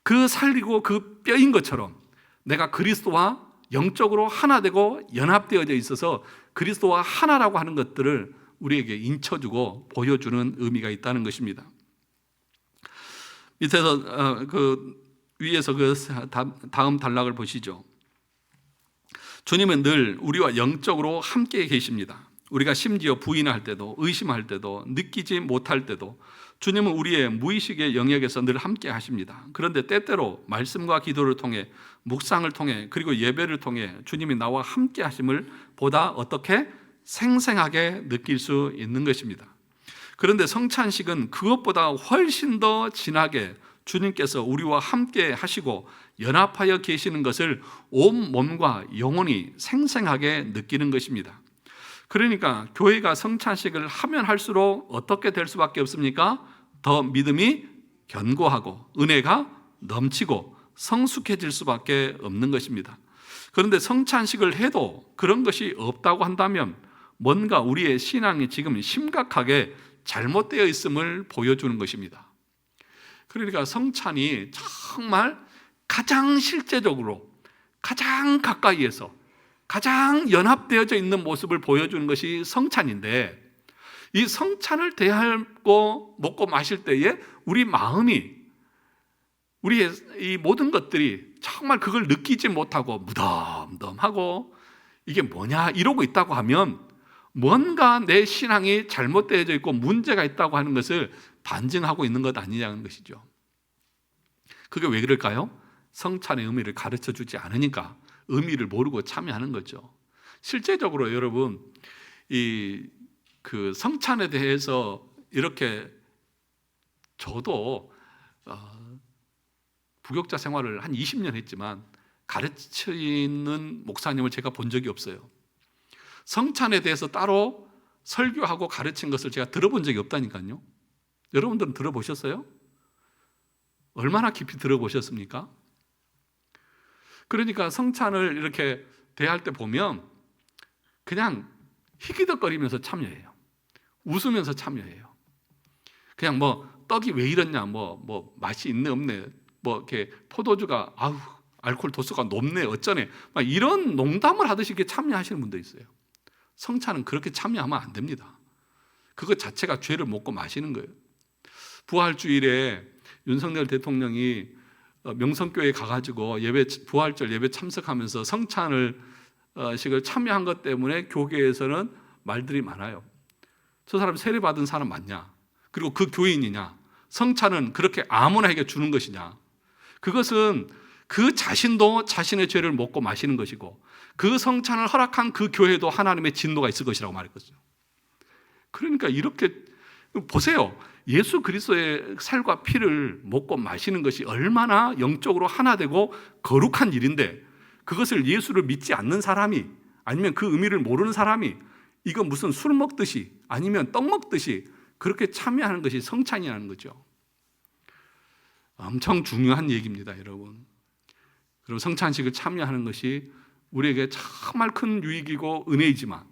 그 살이고 그 뼈인 것처럼 내가 그리스도와 영적으로 하나 되고 연합되어져 있어서 그리스도와 하나라고 하는 것들을 우리에게 인쳐주고 보여주는 의미가 있다는 것입니다. 밑에서 위에서 그 다음 단락을 보시죠. 주님은 늘 우리와 영적으로 함께 계십니다. 우리가 심지어 부인할 때도, 의심할 때도, 느끼지 못할 때도 주님은 우리의 무의식의 영역에서 늘 함께 하십니다. 그런데 때때로 말씀과 기도를 통해, 묵상을 통해, 그리고 예배를 통해 주님이 나와 함께 하심을 보다 어떻게 생생하게 느낄 수 있는 것입니다. 그런데 성찬식은 그것보다 훨씬 더 진하게 주님께서 우리와 함께 하시고 연합하여 계시는 것을 온 몸과 영혼이 생생하게 느끼는 것입니다. 그러니까 교회가 성찬식을 하면 할수록 어떻게 될 수밖에 없습니까? 더 믿음이 견고하고 은혜가 넘치고 성숙해질 수밖에 없는 것입니다. 그런데 성찬식을 해도 그런 것이 없다고 한다면 뭔가 우리의 신앙이 지금 심각하게 잘못되어 있음을 보여주는 것입니다. 그러니까 성찬이 정말 가장 실제적으로, 가장 가까이에서, 가장 연합되어져 있는 모습을 보여주는 것이 성찬인데, 이 성찬을 대하고 먹고 마실 때에 우리 마음이, 우리의 이 모든 것들이 정말 그걸 느끼지 못하고 무덤덤하고 이게 뭐냐 이러고 있다고 하면 뭔가 내 신앙이 잘못되어져 있고 문제가 있다고 하는 것을 반증하고 있는 것 아니냐는 것이죠. 그게 왜 그럴까요? 성찬의 의미를 가르쳐 주지 않으니까 의미를 모르고 참여하는 거죠. 실제적으로 여러분, 그 성찬에 대해서 이렇게 저도 부교육자 생활을 한 20년 했지만 가르치는 목사님을 제가 본 적이 없어요. 성찬에 대해서 따로 설교하고 가르친 것을 제가 들어본 적이 없다니까요. 여러분들은 들어보셨어요? 얼마나 깊이 들어보셨습니까? 그러니까 성찬을 이렇게 대할 때 보면 그냥 희기덕거리면서 참여해요. 웃으면서 참여해요. 그냥 뭐 떡이 왜 이렇냐, 뭐 맛이 있네 없네, 뭐 이렇게 포도주가 알코올 도수가 높네 어쩌네, 막 이런 농담을 하듯이 이렇게 참여하시는 분도 있어요. 성찬은 그렇게 참여하면 안 됩니다. 그것 자체가 죄를 먹고 마시는 거예요. 부활주일에 윤석열 대통령이 명성교회에 가가지고 부활절 예배 참석하면서 성찬을 식을 참여한 것 때문에 교계에서는 말들이 많아요. 저 사람 세례받은 사람 맞냐? 그리고 그 교인이냐? 성찬은 그렇게 아무나에게 주는 것이냐? 그것은 그 자신도 자신의 죄를 먹고 마시는 것이고 그 성찬을 허락한 그 교회도 하나님의 진노가 있을 것이라고 말했거든요. 그러니까 이렇게 보세요. 예수 그리스도의 살과 피를 먹고 마시는 것이 얼마나 영적으로 하나 되고 거룩한 일인데, 그것을 예수를 믿지 않는 사람이, 아니면 그 의미를 모르는 사람이 이거 무슨 술 먹듯이 아니면 떡 먹듯이 그렇게 참여하는 것이 성찬이라는 거죠. 엄청 중요한 얘기입니다, 여러분. 그리고 성찬식을 참여하는 것이 우리에게 정말 큰 유익이고 은혜이지만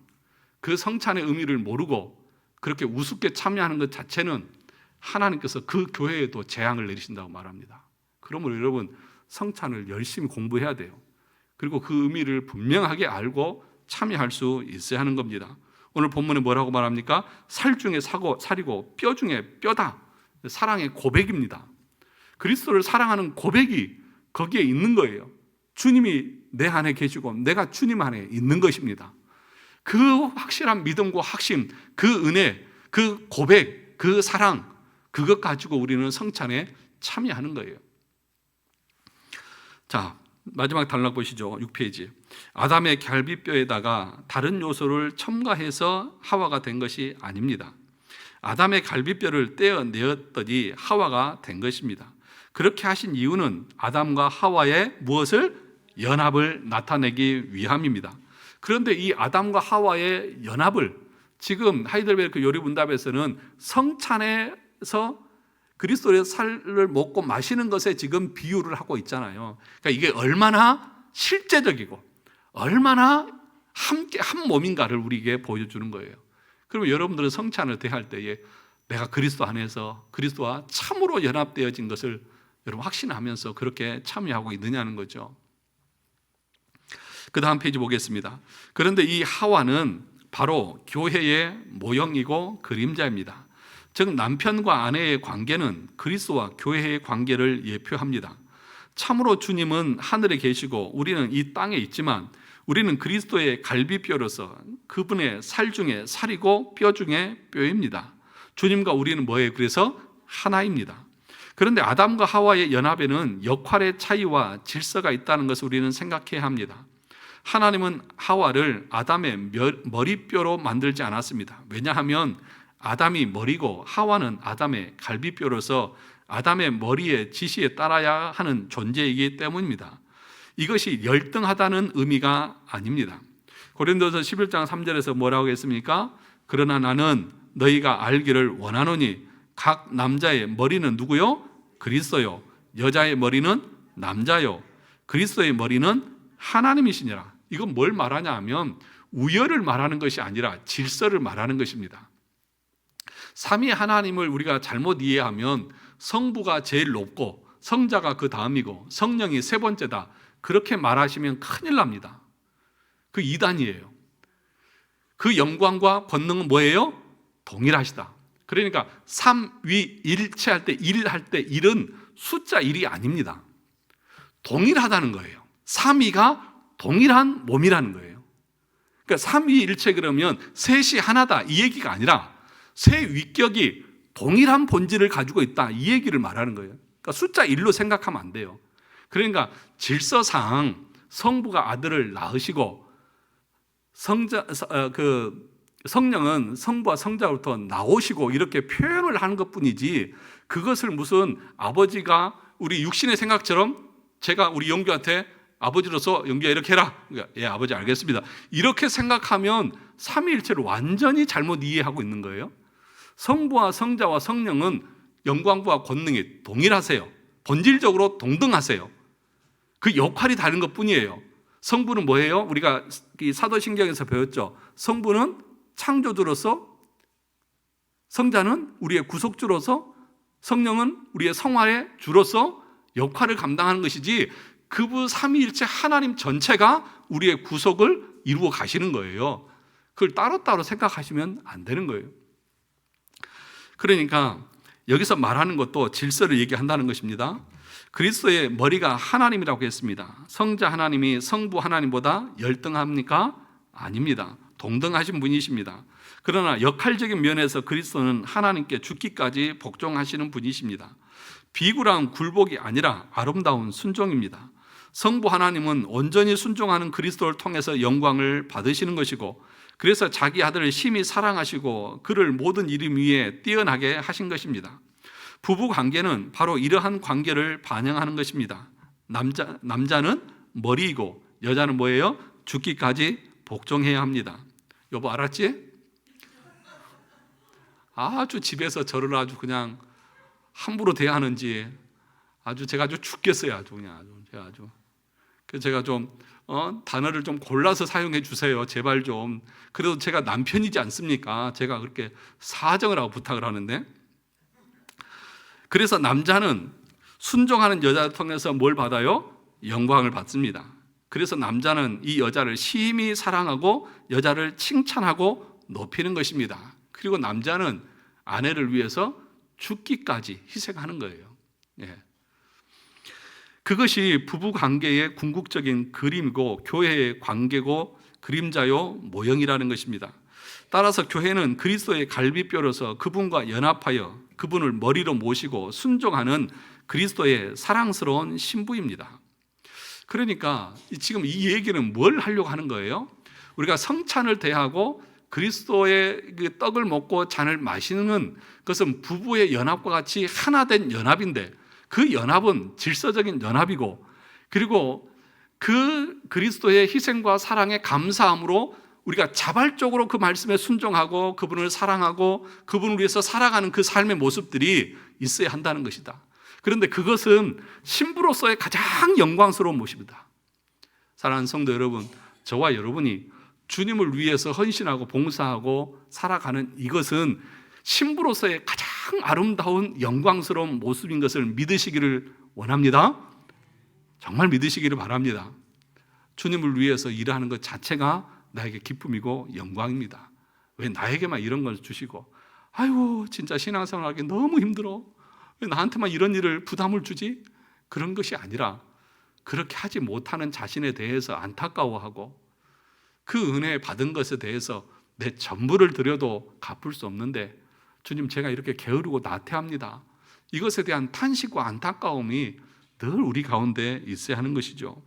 그 성찬의 의미를 모르고 그렇게 우습게 참여하는 것 자체는 하나님께서 그 교회에도 재앙을 내리신다고 말합니다. 그러므로 여러분, 성찬을 열심히 공부해야 돼요. 그리고 그 의미를 분명하게 알고 참여할 수 있어야 하는 겁니다. 오늘 본문에 뭐라고 말합니까? 살 중에 살이고 뼈 중에 뼈다. 사랑의 고백입니다. 그리스도를 사랑하는 고백이 거기에 있는 거예요. 주님이 내 안에 계시고 내가 주님 안에 있는 것입니다. 그 확실한 믿음과 확신, 그 은혜, 그 고백, 그 사랑, 그것 가지고 우리는 성찬에 참여하는 거예요. 자, 마지막 단락 보시죠. 6페이지. 아담의 갈비뼈에다가 다른 요소를 첨가해서 하와가 된 것이 아닙니다. 아담의 갈비뼈를 떼어내었더니 하와가 된 것입니다. 그렇게 하신 이유는 아담과 하와의 무엇을? 연합을 나타내기 위함입니다. 그런데 이 아담과 하와의 연합을 지금 하이델베르크 요리문답에서는 성찬에서 그리스도의 살을 먹고 마시는 것에 지금 비유를 하고 있잖아요. 그러니까 이게 얼마나 실제적이고 얼마나 함께 한 몸인가를 우리에게 보여주는 거예요. 그러면 여러분들은 성찬을 대할 때에 내가 그리스도 안에서 그리스도와 참으로 연합되어진 것을 여러분 확신하면서 그렇게 참여하고 있느냐는 거죠. 그 다음 페이지 보겠습니다. 그런데 이 하와는 바로 교회의 모형이고 그림자입니다. 즉 남편과 아내의 관계는 그리스도와 교회의 관계를 예표합니다. 참으로 주님은 하늘에 계시고 우리는 이 땅에 있지만 우리는 그리스도의 갈비뼈로서 그분의 살 중에 살이고 뼈 중에 뼈입니다. 주님과 우리는 뭐예요? 그래서 하나입니다. 그런데 아담과 하와의 연합에는 역할의 차이와 질서가 있다는 것을 우리는 생각해야 합니다. 하나님은 하와를 아담의 머리뼈로 만들지 않았습니다. 왜냐하면 아담이 머리고 하와는 아담의 갈비뼈로서 아담의 머리의 지시에 따라야 하는 존재이기 때문입니다. 이것이 열등하다는 의미가 아닙니다. 고린도서 11장 3절에서 뭐라고 했습니까? 그러나 나는 너희가 알기를 원하노니 각 남자의 머리는 누구요? 그리스도요. 여자의 머리는 남자요. 그리스도의 머리는 하나님이시니라. 이건 뭘 말하냐 하면 우열을 말하는 것이 아니라 질서를 말하는 것입니다. 삼위 하나님을 우리가 잘못 이해하면 성부가 제일 높고 성자가 그 다음이고 성령이 세 번째다, 그렇게 말하시면 큰일 납니다. 그 이단이에요. 그 영광과 권능은 뭐예요? 동일하시다. 그러니까 삼위일체 할 때 일은 숫자 1이 아닙니다. 동일하다는 거예요. 삼위가 동일한 몸이라는 거예요. 그러니까 삼위일체 그러면 셋이 하나다 이 얘기가 아니라 세 위격이 동일한 본질을 가지고 있다 이 얘기를 말하는 거예요. 그러니까 그러니까 숫자 1로 생각하면 안 돼요. 그러니까 질서상 성부가 아들을 낳으시고 성령은 성부와 성자로부터 나오시고 이렇게 표현을 하는 것뿐이지, 그것을 무슨 아버지가 우리 육신의 생각처럼 제가 우리 영규한테 아버지로서 영규야 이렇게 해라, 예 아버지 알겠습니다, 이렇게 생각하면 삼위일체를 완전히 잘못 이해하고 있는 거예요. 성부와 성자와 성령은 영광과 권능이 동일하세요. 본질적으로 동등하세요. 그 역할이 다른 것뿐이에요. 성부는 뭐예요? 우리가 사도신경에서 배웠죠. 성부는 창조주로서, 성자는 우리의 구속주로서, 성령은 우리의 성화의 주로서 역할을 감당하는 것이지, 그분 삼위일체 하나님 전체가 우리의 구속을 이루어 가시는 거예요. 그걸 따로따로 생각하시면 안 되는 거예요. 그러니까 여기서 말하는 것도 질서를 얘기한다는 것입니다. 그리스도의 머리가 하나님이라고 했습니다. 성자 하나님이 성부 하나님보다 열등합니까? 아닙니다. 동등하신 분이십니다. 그러나 역할적인 면에서 그리스도는 하나님께 죽기까지 복종하시는 분이십니다. 비굴한 굴복이 아니라 아름다운 순종입니다. 성부 하나님은 온전히 순종하는 그리스도를 통해서 영광을 받으시는 것이고, 그래서 자기 아들을 심히 사랑하시고 그를 모든 이름 위에 뛰어나게 하신 것입니다. 부부 관계는 바로 이러한 관계를 반영하는 것입니다. 남자는 머리이고 여자는 뭐예요? 죽기까지 복종해야 합니다. 여보 알았지? 아주 집에서 저를 아주 그냥 함부로 대하는지 제가 아주 죽겠어요. 그래서 제가 좀 단어를 좀 골라서 사용해 주세요. 제발 좀. 그래도 제가 남편이지 않습니까? 제가 그렇게 사정을 하고 부탁을 하는데, 그래서 남자는 순종하는 여자를 통해서 뭘 받아요? 영광을 받습니다. 그래서 남자는 이 여자를 심히 사랑하고 여자를 칭찬하고 높이는 것입니다. 그리고 남자는 아내를 위해서 죽기까지 희생하는 거예요. 예. 그것이 부부 관계의 궁극적인 그림이고 교회의 관계고 그림자요 모형이라는 것입니다. 따라서 교회는 그리스도의 갈비뼈로서 그분과 연합하여 그분을 머리로 모시고 순종하는 그리스도의 사랑스러운 신부입니다. 그러니까 지금 이 얘기는 뭘 하려고 하는 거예요? 우리가 성찬을 대하고 그리스도의 그 떡을 먹고 잔을 마시는 것은 부부의 연합과 같이 하나 된 연합인데, 그 연합은 질서적인 연합이고, 그리고 그 그리스도의 희생과 사랑에 감사함으로 우리가 자발적으로 그 말씀에 순종하고 그분을 사랑하고 그분을 위해서 살아가는 그 삶의 모습들이 있어야 한다는 것이다. 그런데 그것은 신부로서의 가장 영광스러운 모습이다. 사랑하는 성도 여러분, 저와 여러분이 주님을 위해서 헌신하고 봉사하고 살아가는 이것은 신부로서의 가장 아름다운 영광스러운 모습인 것을 믿으시기를 원합니다. 정말 믿으시기를 바랍니다. 주님을 위해서 일하는 것 자체가 나에게 기쁨이고 영광입니다. 왜 나에게만 이런 걸 주시고, 아이고 진짜 신앙생활하기 너무 힘들어, 왜 나한테만 이런 일을 부담을 주지? 그런 것이 아니라 그렇게 하지 못하는 자신에 대해서 안타까워하고 그 은혜 받은 것에 대해서 내 전부를 드려도 갚을 수 없는데 주님 제가 이렇게 게으르고 나태합니다. 이것에 대한 탄식과 안타까움이 늘 우리 가운데 있어야 하는 것이죠.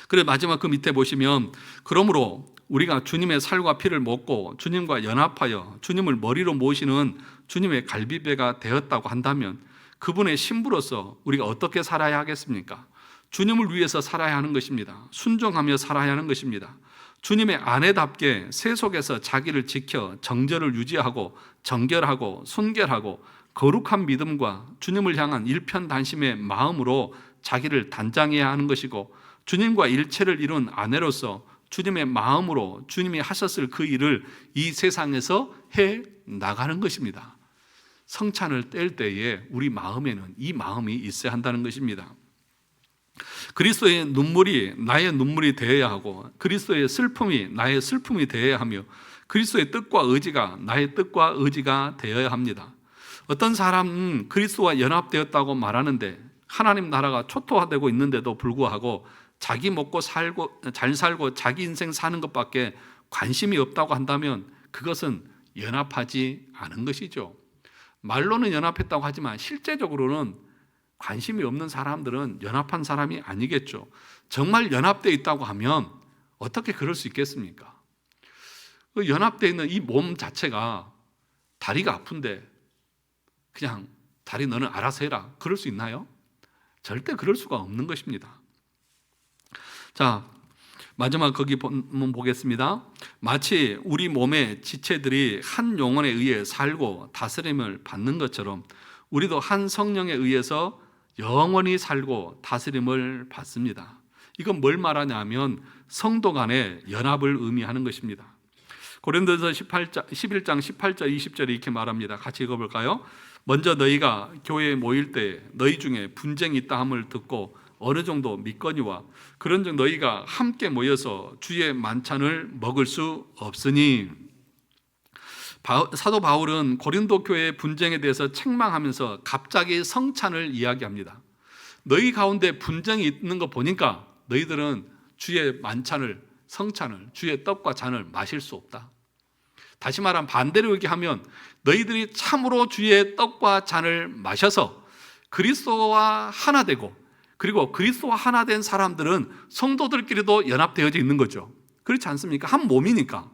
그래 마지막 그 밑에 보시면, 그러므로 우리가 주님의 살과 피를 먹고 주님과 연합하여 주님을 머리로 모시는 주님의 갈비뼈가 되었다고 한다면 그분의 신부로서 우리가 어떻게 살아야 하겠습니까? 주님을 위해서 살아야 하는 것입니다. 순종하며 살아야 하는 것입니다. 주님의 아내답게 세속에서 자기를 지켜 정절을 유지하고 정결하고 순결하고 거룩한 믿음과 주님을 향한 일편단심의 마음으로 자기를 단장해야 하는 것이고, 주님과 일체를 이룬 아내로서 주님의 마음으로 주님이 하셨을 그 일을 이 세상에서 해 나가는 것입니다. 성찬을 뗄 때에 우리 마음에는 이 마음이 있어야 한다는 것입니다. 그리스도의 눈물이 나의 눈물이 되어야 하고, 그리스도의 슬픔이 나의 슬픔이 되어야 하며, 그리스도의 뜻과 의지가 나의 뜻과 의지가 되어야 합니다. 어떤 사람은 그리스도와 연합되었다고 말하는데 하나님 나라가 초토화되고 있는데도 불구하고 자기 먹고 살고 잘 살고 자기 인생 사는 것밖에 관심이 없다고 한다면 그것은 연합하지 않은 것이죠. 말로는 연합했다고 하지만 실제적으로는 관심이 없는 사람들은 연합한 사람이 아니겠죠. 정말 연합되어 있다고 하면 어떻게 그럴 수 있겠습니까? 그 연합되어 있는 이 몸 자체가 다리가 아픈데 그냥 다리 너는 알아서 해라, 그럴 수 있나요? 절대 그럴 수가 없는 것입니다. 자, 마지막 거기 한번 보겠습니다. 마치 우리 몸의 지체들이 한 영혼에 의해 살고 다스림을 받는 것처럼 우리도 한 성령에 의해서 영원히 살고 다스림을 받습니다. 이건 뭘 말하냐면 성도 간의 연합을 의미하는 것입니다. 고린도서 11장 18절 20절에 이렇게 말합니다. 같이 읽어볼까요? 먼저 너희가 교회에 모일 때 너희 중에 분쟁이 있다 함을 듣고 어느 정도 믿거니와 그런즉 너희가 함께 모여서 주의 만찬을 먹을 수 없으니. 사도 바울은 고린도 교회의 분쟁에 대해서 책망하면서 갑자기 성찬을 이야기합니다. 너희 가운데 분쟁이 있는 거 보니까 너희들은 주의 만찬을, 성찬을, 주의 떡과 잔을 마실 수 없다. 다시 말하면 반대로 얘기하면 너희들이 참으로 주의 떡과 잔을 마셔서 그리스도와 하나 되고, 그리고 그리스도와 하나 된 사람들은 성도들끼리도 연합되어져 있는 거죠. 그렇지 않습니까? 한 몸이니까.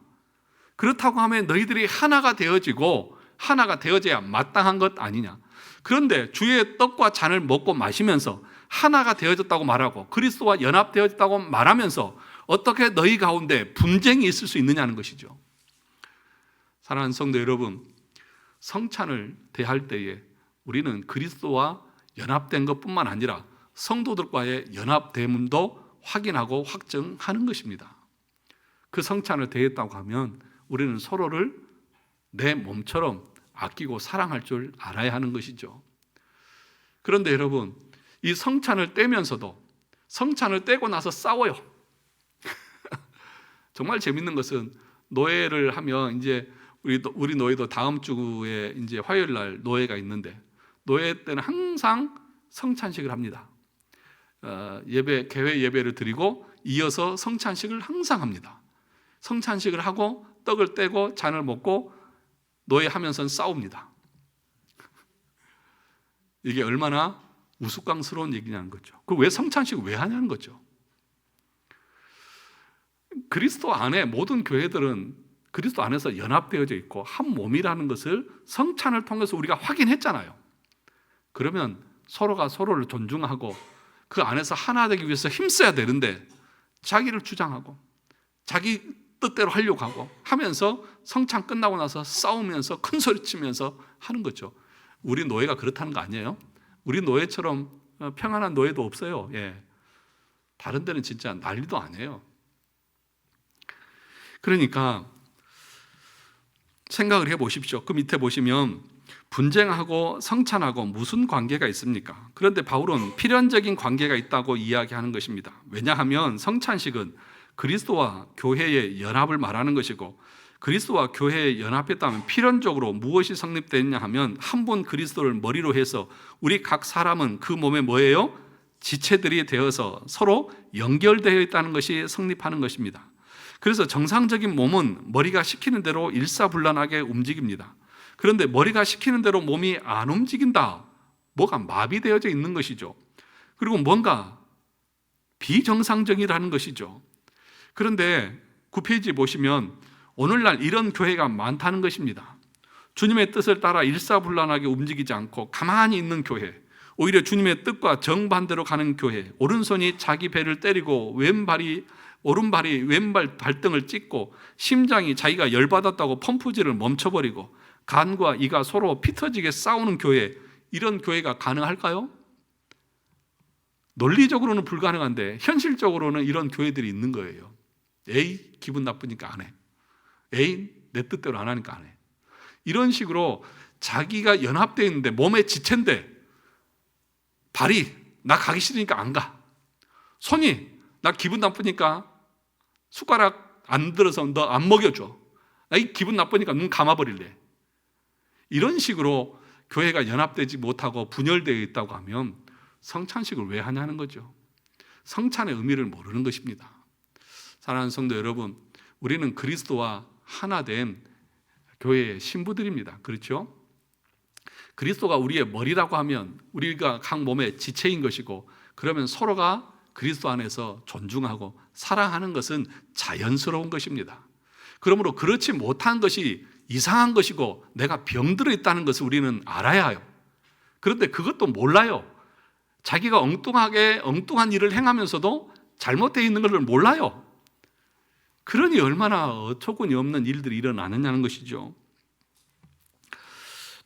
그렇다고 하면 너희들이 하나가 되어지고 하나가 되어져야 마땅한 것 아니냐. 그런데 주의 떡과 잔을 먹고 마시면서 하나가 되어졌다고 말하고 그리스도와 연합되어졌다고 말하면서 어떻게 너희 가운데 분쟁이 있을 수 있느냐는 것이죠. 사랑하는 성도 여러분, 성찬을 대할 때에 우리는 그리스도와 연합된 것뿐만 아니라 성도들과의 연합됨도 확인하고 확증하는 것입니다. 그 성찬을 대했다고 하면 우리는 서로를 내 몸처럼 아끼고 사랑할 줄 알아야 하는 것이죠. 그런데 여러분, 이 성찬을 떼면서도 성찬을 떼고 나서 싸워요. 정말 재밌는 것은 노예를 하면 이제 우리 노예도 다음 주에 이제 화요일 날 노예가 있는데 노예 때는 항상 성찬식을 합니다. 개회 예배를 드리고 이어서 성찬식을 항상 합니다. 성찬식을 하고 떡을 떼고 잔을 먹고 노예하면서는 싸웁니다. 이게 얼마나 우스꽝스러운 얘기냐는 거죠. 그 왜 성찬식을 왜 하냐는 거죠. 그리스도 안에 모든 교회들은 그리스도 안에서 연합되어져 있고 한 몸이라는 것을 성찬을 통해서 우리가 확인했잖아요. 그러면 서로가 서로를 존중하고 그 안에서 하나 되기 위해서 힘써야 되는데 자기를 주장하고 자기 뜻대로 하려고 하고 하면서 성찬 끝나고 나서 싸우면서 큰 소리 치면서 하는 거죠. 우리 노예가 그렇다는 거 아니에요? 우리 노예처럼 평안한 노예도 없어요. 예. 다른 데는 진짜 난리도 아니에요. 그러니까 생각을 해보십시오. 그 밑에 보시면 분쟁하고 성찬하고 무슨 관계가 있습니까? 그런데 바울은 필연적인 관계가 있다고 이야기하는 것입니다. 왜냐하면 성찬식은 그리스도와 교회의 연합을 말하는 것이고 그리스도와 교회에 연합했다면 필연적으로 무엇이 성립되느냐 하면 한 분 그리스도를 머리로 해서 우리 각 사람은 그 몸에 뭐예요? 지체들이 되어서 서로 연결되어 있다는 것이 성립하는 것입니다. 그래서 정상적인 몸은 머리가 시키는 대로 일사불란하게 움직입니다. 그런데 머리가 시키는 대로 몸이 안 움직인다. 뭐가 마비되어져 있는 것이죠. 그리고 뭔가 비정상적이라는 것이죠. 그런데 9페이지 보시면 오늘날 이런 교회가 많다는 것입니다. 주님의 뜻을 따라 일사불란하게 움직이지 않고 가만히 있는 교회, 오히려 주님의 뜻과 정반대로 가는 교회, 오른손이 자기 배를 때리고 오른발이 왼발 발등을 찢고 심장이 자기가 열받았다고 펌프질을 멈춰버리고 간과 이가 서로 피 터지게 싸우는 교회, 이런 교회가 가능할까요? 논리적으로는 불가능한데 현실적으로는 이런 교회들이 있는 거예요. 에이, 기분 나쁘니까 안 해. 에이, 내 뜻대로 안 하니까 안 해. 이런 식으로 자기가 연합되어 있는데 몸의 지체인데 발이 나 가기 싫으니까 안 가. 손이 나 기분 나쁘니까 숟가락 안 들어서 너 안 먹여줘. 나 기분 나쁘니까 눈 감아버릴래. 이런 식으로 교회가 연합되지 못하고 분열되어 있다고 하면 성찬식을 왜 하냐는 거죠. 성찬의 의미를 모르는 것입니다. 사랑하는 성도 여러분, 우리는 그리스도와 하나 된 교회의 신부들입니다. 그렇죠? 그리스도가 우리의 머리라고 하면 우리가 각 몸의 지체인 것이고, 그러면 서로가 그리스도 안에서 존중하고 사랑하는 것은 자연스러운 것입니다. 그러므로 그렇지 못한 것이 이상한 것이고 내가 병들어 있다는 것을 우리는 알아야 해요. 그런데 그것도 몰라요. 자기가 엉뚱한 일을 행하면서도 잘못되어 있는 것을 몰라요. 그러니 얼마나 어처구니 없는 일들이 일어나느냐는 것이죠.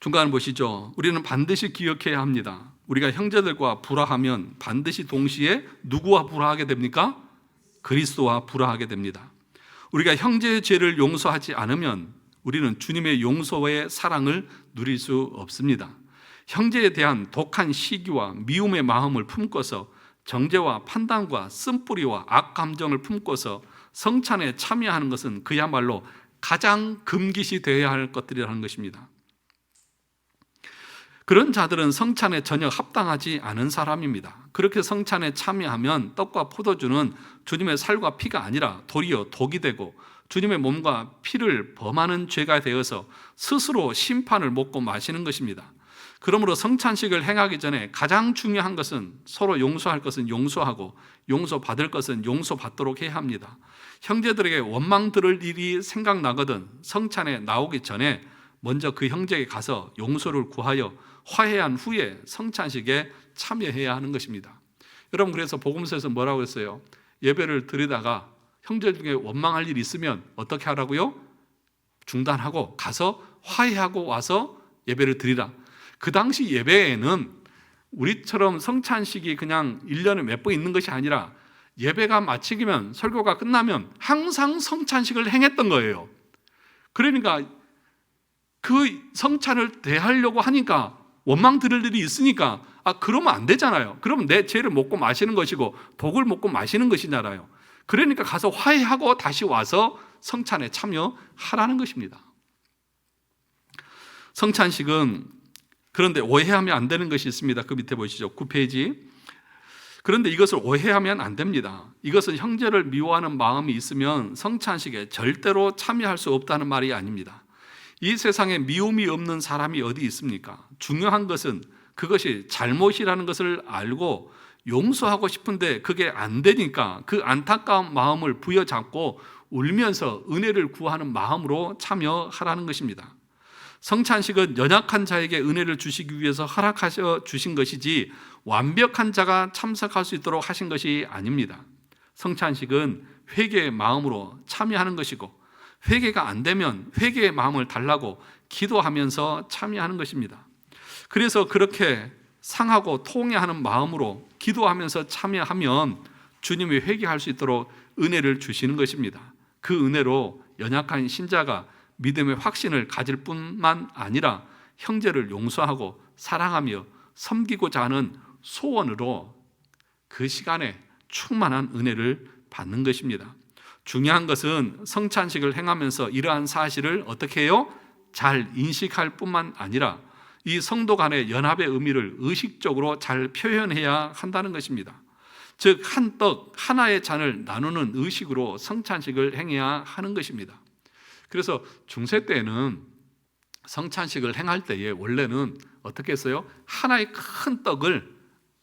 중간을 보시죠. 우리는 반드시 기억해야 합니다. 우리가 형제들과 불화하면 반드시 동시에 누구와 불화하게 됩니까? 그리스도와 불화하게 됩니다. 우리가 형제의 죄를 용서하지 않으면 우리는 주님의 용서의 사랑을 누릴 수 없습니다. 형제에 대한 독한 시기와 미움의 마음을 품고서 정죄와 판단과 쓴뿌리와 악감정을 품고서 성찬에 참여하는 것은 그야말로 가장 금기시 되어야 할 것들이라는 것입니다. 그런 자들은 성찬에 전혀 합당하지 않은 사람입니다. 그렇게 성찬에 참여하면 떡과 포도주는 주님의 살과 피가 아니라 도리어 독이 되고 주님의 몸과 피를 범하는 죄가 되어서 스스로 심판을 먹고 마시는 것입니다. 그러므로 성찬식을 행하기 전에 가장 중요한 것은 서로 용서할 것은 용서하고 용서받을 것은 용서받도록 해야 합니다. 형제들에게 원망 들을 일이 생각나거든 성찬에 나오기 전에 먼저 그 형제에게 가서 용서를 구하여 화해한 후에 성찬식에 참여해야 하는 것입니다. 여러분, 그래서 복음서에서 뭐라고 했어요? 예배를 드리다가 형제 중에 원망할 일이 있으면 어떻게 하라고요? 중단하고 가서 화해하고 와서 예배를 드리라. 그 당시 예배에는 우리처럼 성찬식이 그냥 1년에 몇 번 있는 것이 아니라 예배가 마치면 설교가 끝나면 항상 성찬식을 행했던 거예요. 그러니까 그 성찬을 대하려고 하니까 원망 들을 일이 있으니까 그러면 안 되잖아요. 그러면 내 죄를 먹고 마시는 것이고 독을 먹고 마시는 것이잖아요. 그러니까 가서 화해하고 다시 와서 성찬에 참여하라는 것입니다. 성찬식은 그런데 오해하면 안 되는 것이 있습니다. 그 밑에 보시죠. 9페이지. 그런데 이것을 오해하면 안 됩니다. 이것은 형제를 미워하는 마음이 있으면 성찬식에 절대로 참여할 수 없다는 말이 아닙니다. 이 세상에 미움이 없는 사람이 어디 있습니까? 중요한 것은 그것이 잘못이라는 것을 알고 용서하고 싶은데 그게 안 되니까 그 안타까운 마음을 부여잡고 울면서 은혜를 구하는 마음으로 참여하라는 것입니다. 성찬식은 연약한 자에게 은혜를 주시기 위해서 허락하셔 주신 것이지 완벽한 자가 참석할 수 있도록 하신 것이 아닙니다. 성찬식은 회개의 마음으로 참여하는 것이고 회개가 안 되면 회개의 마음을 달라고 기도하면서 참여하는 것입니다. 그래서 그렇게 상하고 통회하는 마음으로 기도하면서 참여하면 주님이 회개할 수 있도록 은혜를 주시는 것입니다. 그 은혜로 연약한 신자가 믿음의 확신을 가질 뿐만 아니라 형제를 용서하고 사랑하며 섬기고자 하는 소원으로 그 시간에 충만한 은혜를 받는 것입니다. 중요한 것은 성찬식을 행하면서 이러한 사실을 어떻게 해요? 잘 인식할 뿐만 아니라 이 성도 간의 연합의 의미를 의식적으로 잘 표현해야 한다는 것입니다. 즉, 한 떡, 하나의 잔을 나누는 의식으로 성찬식을 행해야 하는 것입니다. 그래서 중세 때는 성찬식을 행할 때에 원래는 어떻게 했어요? 하나의 큰 떡을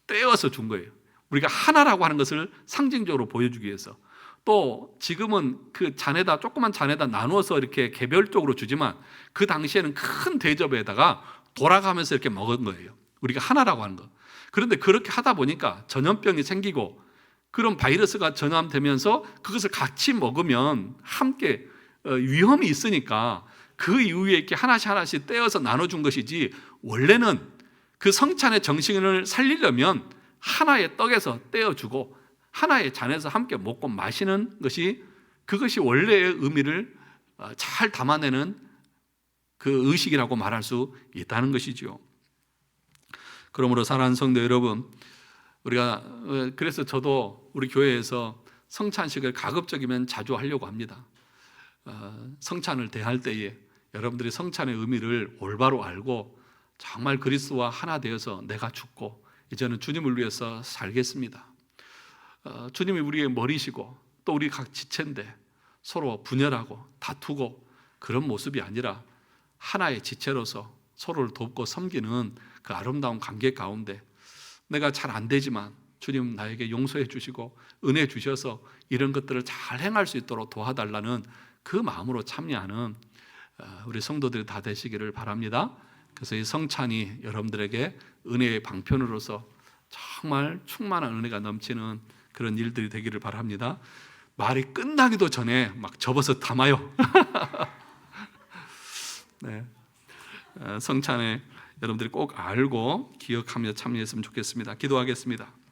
떼어서 준 거예요. 우리가 하나라고 하는 것을 상징적으로 보여주기 위해서. 또 지금은 그 잔에다 조그만 잔에다 나누어서 이렇게 개별적으로 주지만 그 당시에는 큰 대접에다가 돌아가면서 이렇게 먹은 거예요. 우리가 하나라고 하는 거. 그런데 그렇게 하다 보니까 전염병이 생기고 그런 바이러스가 전염되면서 그것을 같이 먹으면 함께 위험이 있으니까 그 이후에 이렇게 하나씩 떼어서 나눠준 것이지 원래는 그 성찬의 정신을 살리려면 하나의 떡에서 떼어주고 하나의 잔에서 함께 먹고 마시는 것이 그것이 원래의 의미를 잘 담아내는 그 의식이라고 말할 수 있다는 것이죠. 그러므로 사랑하는 성도 여러분, 우리가 그래서 저도 우리 교회에서 성찬식을 가급적이면 자주 하려고 합니다. 성찬을 대할 때에 여러분들이 성찬의 의미를 올바로 알고 정말 그리스도와 하나 되어서 내가 죽고 이제는 주님을 위해서 살겠습니다. 주님이 우리의 머리시고 또 우리 각 지체인데 서로 분열하고 다투고 그런 모습이 아니라 하나의 지체로서 서로를 돕고 섬기는 그 아름다운 관계 가운데 내가 잘 안 되지만 주님 나에게 용서해 주시고 은혜 주셔서 이런 것들을 잘 행할 수 있도록 도와달라는 그 마음으로 참여하는 우리 성도들이 다 되시기를 바랍니다. 그래서 이 성찬이 여러분들에게 은혜의 방편으로서 정말 충만한 은혜가 넘치는 그런 일들이 되기를 바랍니다. 말이 끝나기도 전에 막 접어서 담아요. 네. 성찬에 여러분들이 꼭 알고 기억하며 참여했으면 좋겠습니다. 기도하겠습니다.